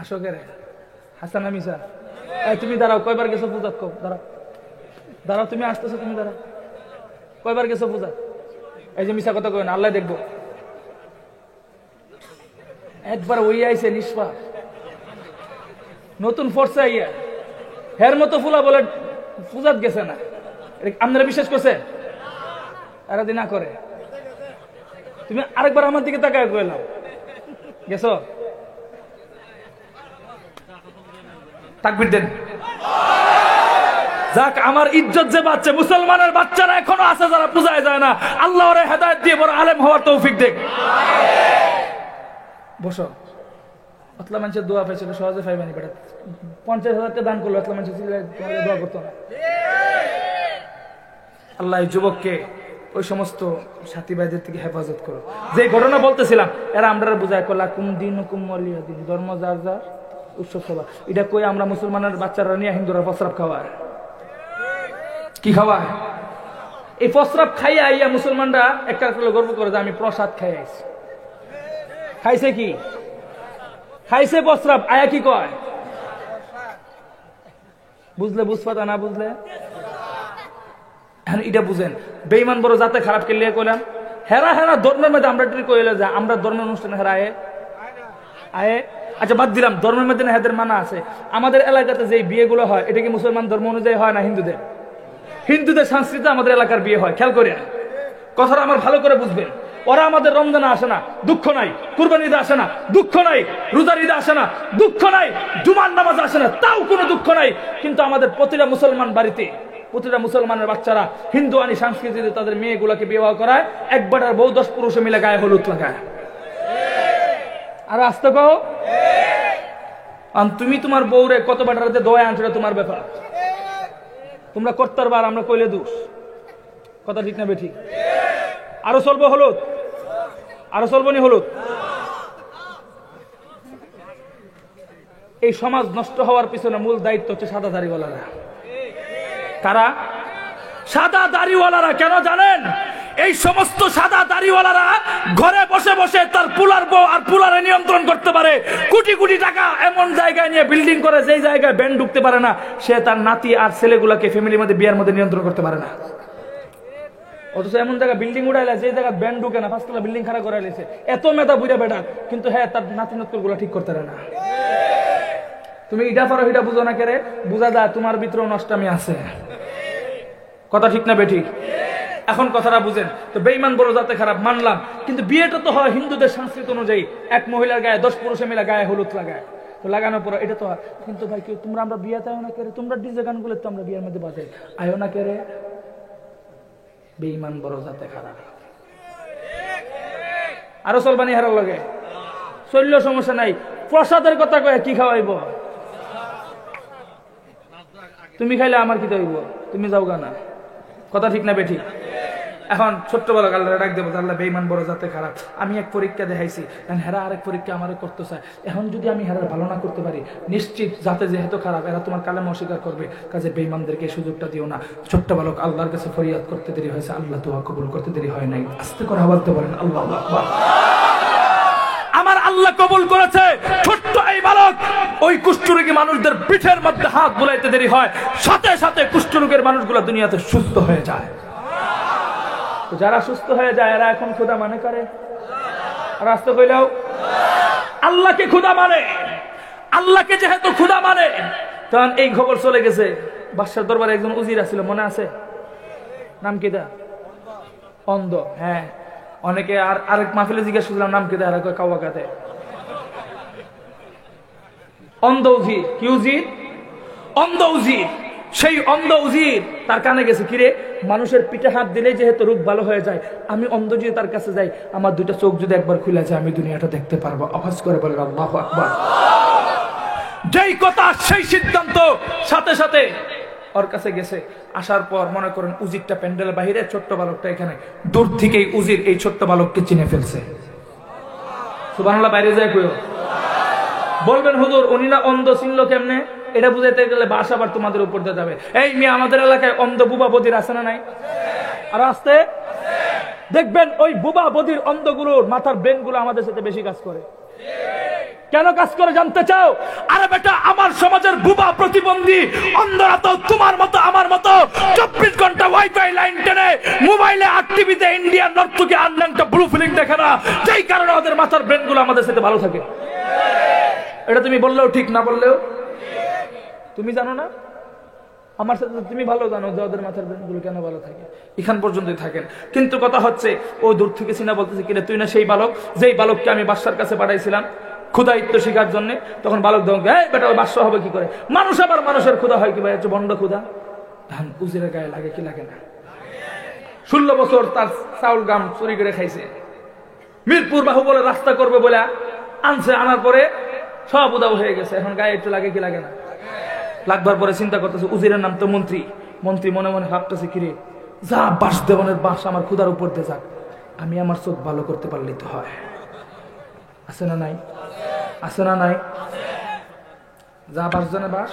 আসো কে রে হাসান না মিশা? তুমি দাঁড়াও, কয়বার গেছো পূজা? কো দাঁড়াও, দাঁড়াও, তুমি আসতেছো, তুমি দাঁড়াও, কয়বার গেছো পূজা? এই যে মিশা কথা কই না, আল্লাহ দেখবো। একবার ওই আইছে নিষ্পাপ, নতুন ফোর্সে আইয়া হের মতো ফুলা বলে পূজাত গেছে না। আপনারা বিশ্বাস করছে? এরা দিন না করে। তুমি আরেকবার আমার দিকে তাকায় কইলাম গেছো, তাকবীর দেন। যাক, আমার ইজ্জত যে বাচ্চা, মুসলমানের বাচ্চারা এখনো আছে যারা পূজায় যায় না, আল্লাহ ওরে হেদায়েত দিয়ে বড় আলেম হওয়ার তৌফিক দেখ। বসো। অতলা মানুষের দোয়া পাইছিল, সহজে পাইবানি। বেটা 50,000 টাকা দান করলো, অতলা মানুষের দোয়া করতো না। আল্লাহ যুবককে ওই সমস্ত সাথী ভাইদের থেকে হেফাজত করো। যে ঘটনা বলতেছিলাম, এরা আমরা বুঝায় কলা কুম দিন হুকুম ওয়ালিয়া দিন, ধর্ম যার যার উৎসব সভা। এটা কই আমরা মুসলমানের বাচ্চারা নিয়ে হিন্দুরা প্রস্রাব খাওয়ায়। কি খাওয়ায়? এই প্রস্রাব খাইয়া আইয়া মুসলমানরা একটা গর্ব করে যে আমি প্রসাদ খাই আইছি। খাইছে কি? খাইছে প্রস্রাব, আয়া কি কয়? বুঝলে বুঝপাতা, না বুঝলে এটা বুঝেন। বেঈমান বড় জাতে খারাপ কে লিয়ে কইলাম, হেরা হেরা ধর্মের মধ্যে আমরা কইলে যে আমরা ধর্মের অনুষ্ঠানে হেরা আয়ে আয়ে। আচ্ছা বাদ দিলাম, ধর্মের মধ্যে হেদের মানা আছে। আমাদের এলাকাতে যে বিয়েগুলো হয়, এটা কি মুসলমান ধর্ম অনুযায়ী হয় না হিন্দুদের? হিন্দুদের সংস্কৃতি আমাদের এলাকার বিয়ে হয়, খেয়াল করেন কথাটা আমার ভালো করে বুঝবেন। ওরা আমাদের রমজানে আসে না, দুঃখ নাই। কুরবানি ঈদে আসে না, দুঃখ নাই। রোজার ঈদে আসে না, দুঃখ নাই। জুমার নামাজ আসে না, তাও কোনো দুঃখ নাই। কিন্তু আমাদের প্রতিটা মুসলমান বাড়িতে, প্রতিটা মুসলমানের বাচ্চারা হিন্দু আনি সংস্কৃতিতে তাদের মেয়েগুলোকে বিবাহ করায়, একবার আর বউ 10 পুরুষে মিলে গায়ে হলুদ লাগায়। আর আসতে কও তুমি তোমার বউরে কত বাটারাতে দোয়া আনছো, তোমার ব্যাপার। তোমরা করতে পারবা, আমরা কইলে দোষ। কথা ঠিক না বেঠিক? আরো চলবো হলুদ, আরো চলবো নি হলুদ। এই সমাজ নষ্ট হওয়ার পিছনে মূল দায়িত্ব হচ্ছে সাদা দাড়িওয়ালারা। কারা? সাদা দাড়িওয়ালারা। কেন জানেন? এই সমস্ত সাদা দাড়িওয়ালারা ঘরে বসে বসে তার পুলার বউ আর পুলারে নিয়ন্ত্রণ করতে পারে। কোটি কোটি টাকা এমন জায়গায় নিয়ে বিল্ডিং করে, যেই জায়গায় ব্যান্ড ঢুকতে পারে না, সে তার নাতি আর ছেলেগুলাকে ফ্যামিলির মধ্যে বিয়ের মধ্যে নিয়ন্ত্রণ করতে পারে না। অথচ এমন জায়গায় বিল্ডিং উড়াইলে, যে জায়গায় ব্যান্ড ঢুকে না, 5 তলা বিল্ডিং খাড়া করাইলেছে, এত মেধা বুঝা বেটা, কিন্তু হ্যাঁ তার নাতি নতুন গুলা ঠিক করতে পারে না। তুমি ইটা পারো হিটা বুঝো না কেরে, বুঝা যায় তোমার ভিতরেও নষ্টামি আছে। কথা ঠিক না বেঠিক? এখন কথাটা বুঝেন তো। বেঈমান বড় জাতে খারাপ মানলাম, কিন্তু বিয়েটা তো হয় হিন্দুদের সংস্কৃতি অনুযায়ী। এক মহিলার গায়ে 10 পুরুষে মিলে গায়ে হলুদ লাগায়, তো লাগানোর পর এটা তো হয়। কিন্তু ভাই কেউ তোমরা আমরা বিয়েতে আয়ো না কেরে, তোমরা ডিজে গানগুলো তো আমরা বিয়ের মধ্যে বাজে, আয়ো না কেরে। বেঈমান বড় জাতে খারাপ। আরো চলবানি হারার লগে চললেও সমস্যা নাই। প্রসাদের কথা কয়ে কি খাওয়াইব? তুমি খাইলে আমার কি হইব? তুমি যাও গা না। কথা ঠিক না বেঠিক? এখন ছোট্ট বালক আল্লাহ ডাক দেবো, আল্লাহ বেঈমান বড় জাতে খারাপ। আমি এক পরীক্ষা দেখাইছি, হেরা আরেক পরীক্ষা আমার করতে চায়। এখন যদি আমি হেরা ভালো না করতে পারি, নিশ্চিত জাতে যেহেতু খারাপ, এরা তোমার কালেমা অস্বীকার করবে। কাজে বেঈমানদেরকে সুযোগটা দিও না। ছোট্ট বালক আল্লাহর কাছে ফরিয়াদ করতে দেরি হয়েছে, আল্লাহ দোয়া কবুল করতে দেরি হয় নাই। আস্তে করে আওয়াজ দিতে পারেন আল্লাহু আকবার। আমার আল্লাহ কবুল করেছে। ছোট্ট এই বালক ওই কুষ্ঠরোগী মানুষদের পিঠের মধ্যে হাত বুলাইতে দেরি হয়, সাথে সাথে কুষ্ঠরোগের মানুষগুলো দুনিয়াতে সুস্থ হয়ে যায়। যারা সুস্থ হয়ে যায় এরা এখন খোদা মানে করে। রাস্তা কইলাও আল্লাহকে খোদা মানে। আল্লাহকে যেহেতু খোদা মানে, তখন এই খবর চলে গেছে। বাদশার দরবারে একজন উজির আছিল, মনে আছে? নাম কি দা? অন্ধ। হ্যাঁ, অনেকে আর আরেক মাহফিলে জিজ্ঞেস করলাম নাম কি দা, আর কাওয়া কাতে। অন্ধ উজির। কি উজির? অন্ধ উজির। সেই অন্ধ উজির তার কানে গেছে, কিরে মানুষের পিঠে হাত দিলে যেহেতু রোগ ভালো হয়ে যায়, আমি অন্ধ যদি তার কাছে যাই, আমার দুইটা চোখ যদি একবার খুলে যায়, আমি দুনিয়াটা দেখতে পারবো। আওয়াজ করে বলে আল্লাহু আকবার। যেই কথা সেই সিদ্ধান্ত। সাথে সাথে ওর কাছে গেছে। আসার পর মনে করেন উজিরটা প্যান্ডেলের বাহিরে, ছোট্ট বালকটা এখানে। দূর থেকেই উজির এই ছোট্ট বালককে চিনে ফেলছে। সুবহানাল্লাহ। বাইরে যায় কইও। বলবেন হুজুর উনি না অন্ধ চিনলো কেমনে? এটা বুঝাইতে গেলে বাস আবার তোমাদের উপর দিয়ে যাবে। এই মেয়ে, আমাদের এলাকায় অন্ধ বুবা বদির আছে না নাই? আর আসতে দেখবেন ওই বুবা বদির অন্ধগুলোর মাথার ব্রেন গুলো আমাদের সাথে বেশি কাজ করে। কেন কাজ করে জানতে চাও? আরে বেটা, আমার সমাজের বুবা প্রতিবন্ধী অন্ধরা তো তোমার মতো আমার মতো 24 ঘন্টা ওয়াইফাই লাইন টেনে মোবাইলে আর টিভিতে ইন্ডিয়ান নর্তকী আনলেনটা ব্লু ফিলিং দেখে না, যেই কারণে ওদের মাথার ব্রেন গুলো আমাদের সাথে ভালো থাকে। এটা তুমি বললেও ঠিক, না বললেও তুমি জানো না। আমার সাথে তুমি ভালো জানো যে ওদের মাথার ব্রেনগুলো কেন ভালো থাকে। এখান পর্যন্তই থাকেন। কিন্তু কথা হচ্ছে ও দূর থেকে চিনা বলতেছে, কিরে তুই না সেই বালক যেই বালককে আমি বাদশার কাছে পাঠাইছিলাম ক্ষুধায়িত্ব শিখার জন্য? তখন বালক দল, হ্যাঁ বেটা ওই বাদশা হবে কি করে? মানুষ আবার মানুষের ক্ষুধা হয় কি ভাই? হচ্ছে বন্ড ক্ষুধা। ধান উজিরের গায়ে লাগে কি লাগে না? 16 বছর তার চাউল গাম চুরি করে খাইছে। মিরপুর বাহুবলে রাস্তা করবে বলে আনছে, আনার পরে সব উদাও হয়ে গেছে। এখন গায়ে একটু লাগে কি লাগে না? লাগবার পরে চিন্তা করতেছে, উজিরের নাম তো মন্ত্রী। মন্ত্রী মনে মনে ভাবতেছে, কিরে যা বাস দেবনের বাস আমার ক্ষুধার উপর দিয়ে যাক, আমি আমার চোখ ভালো করতে পারলেই তো হয়। আছে না নাই? আছে না নাই? যা বাস জনের বাস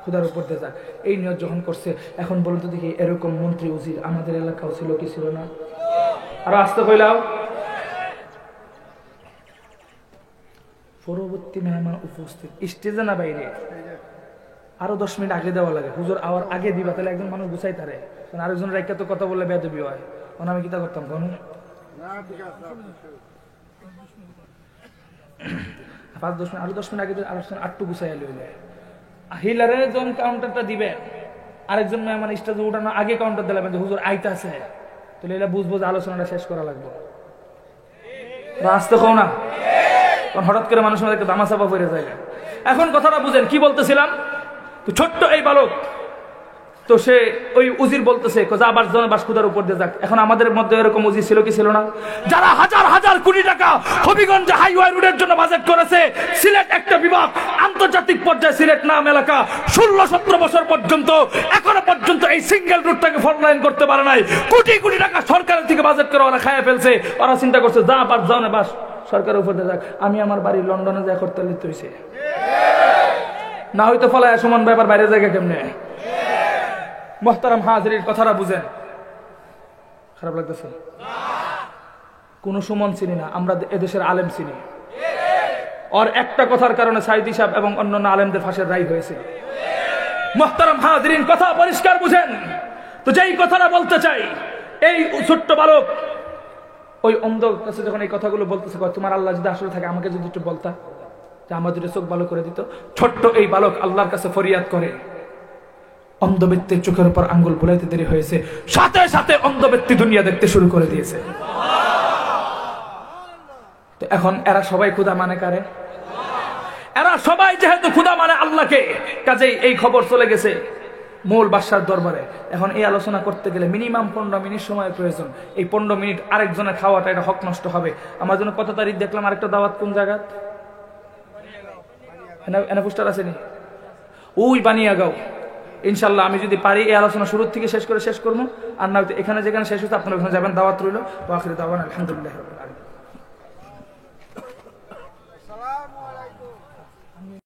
ক্ষুধার উপর দিয়ে যাক, এই নিয়ত যখন করছে। এখন বলতো দেখি এরকম মন্ত্রী উজির আমাদের এলাকাও ছিল কি ছিল না? আরো আসতে কইলাও। পরবর্তী মেহমান উপস্থিত, স্টেজে না বাইরে। আরো 10 মিনিট আগে দেওয়া লাগে। হুজুর আওয়ার আগে দিবা, তাহলে একজন মানুষ গুছাই তারে। আরেকজন রাইকা তো কথা বললে বেয়াদবি হয়। আমি কিতা করতাম কোন 5-10 মিনিট, আরো 10 মিনিট আগে আলোচনা আটটু গুছাই লইলে হিলারে যখন কাউন্টারটা দিবে আরেকজন মেহমান স্টেজে উঠানো আগে কাউন্টার দিলাম যে হুজুর আইতাছে, তাহলে এটা বুঝবো যে আলোচনাটা শেষ করা লাগবে। আসতে কও না, কারণ হঠাৎ করে মানুষের মধ্যে দামাচাপা পড়ে যায়। এখন কথাটা বুঝেন কি বলতেছিলাম। তো ছোট্ট এই বালক, তো সে ওই উজির বলতেছে আবার জন বাসকুদার উপর দিয়ে যাক। এখন আমাদের মধ্যে এরকম উজির ছিল কি ছিল না, যারা হাজার হাজার কোটি টাকা হবিগঞ্জ হাইওয়ে রোডের জন্য বাজেট করেছে। সিলেট একটা বিভাগ, আন্তর্জাতিক পর্যায়ে সিলেট নাম এলাকা 16-17 বছর পর্যন্ত এখনো পর্যন্ত এই সিঙ্গেল রুটটাকে ফরলাইন করতে পারে নাই। কোটি কোটি টাকা সরকারের থেকে বাজেট করে ওরা খাইয়ে ফেলছে। ওরা চিন্তা করছে যা আবার জনে বাস সরকারের উপর দিয়ে যাক। আমি আমার বাড়ি লন্ডনে যা করতে লিপ্ত হয়েছে, না হয়তো ফলায় সমান ব্যাপার বাইরে জায়গা কেমনে। মুহতারাম হাজিরির কথাটা বুঝেন। খারাপ লাগতেছে? কোন সুমন চিনি না, আমরা এদেশের আলেম চিনি। আর একটা কথার কারণে সাইদি সাহেব এবং অন্যান্য আলেমদের ফাঁসের রায় হয়েছিল। মুহতারাম হাজিরিন, কথা পরিষ্কার বুঝেন। তো যেই কথাটা বলতে চাই, এই ছোট্ট বালক ওই অন্ধ কাছে যখন এই কথাগুলো বলতেছে, তোমার আল্লাহ যদি আসলে থাকে আমাকে যদি একটু বলতা, যে আমার দুটো চোখ ভালো করে দিত। ছোট্ট এই বালক আল্লাহর কাছে ফরিয়াদ করে। অন্ধ ব্যক্তির চোখের উপর আঙ্গুল বুলাইতে দেরি হয়েছে, সাথে সাথে অন্ধ ব্যক্তি দুনিয়া দেখতে শুরু করে দিয়েছে। তো এখন এরা সবাই খোদা মানে কারে? এরা সবাই যেহেতু খোদা মানে আল্লাহকে, কাজেই এই খবর চলে গেছে মূল বাদশার দরবারে। এখন এই আলোচনা করতে গেলে মিনিমাম 15 মিনিট সময়ের প্রয়োজন। এই 15 মিনিট আরেকজনের খাওয়াটা এটা হক নষ্ট হবে। আমার জন্য কত তারিখ দেখলাম আরেকটা দাওয়াত কোন জায়গা, এনে পোস্টার আসেনি, ওই বানিয়াগাঁও। ইনশাল্লাহ আমি যদি পারি এই আলোচনা শুরু থেকে শেষ করে শেষ করবো, আর না এখানে যেখানে শেষ হচ্ছে আপনারা ওখানে যাবেন। দাওয়াত রইল। আখির দাওয়ান আলহামদুলিল্লাহ।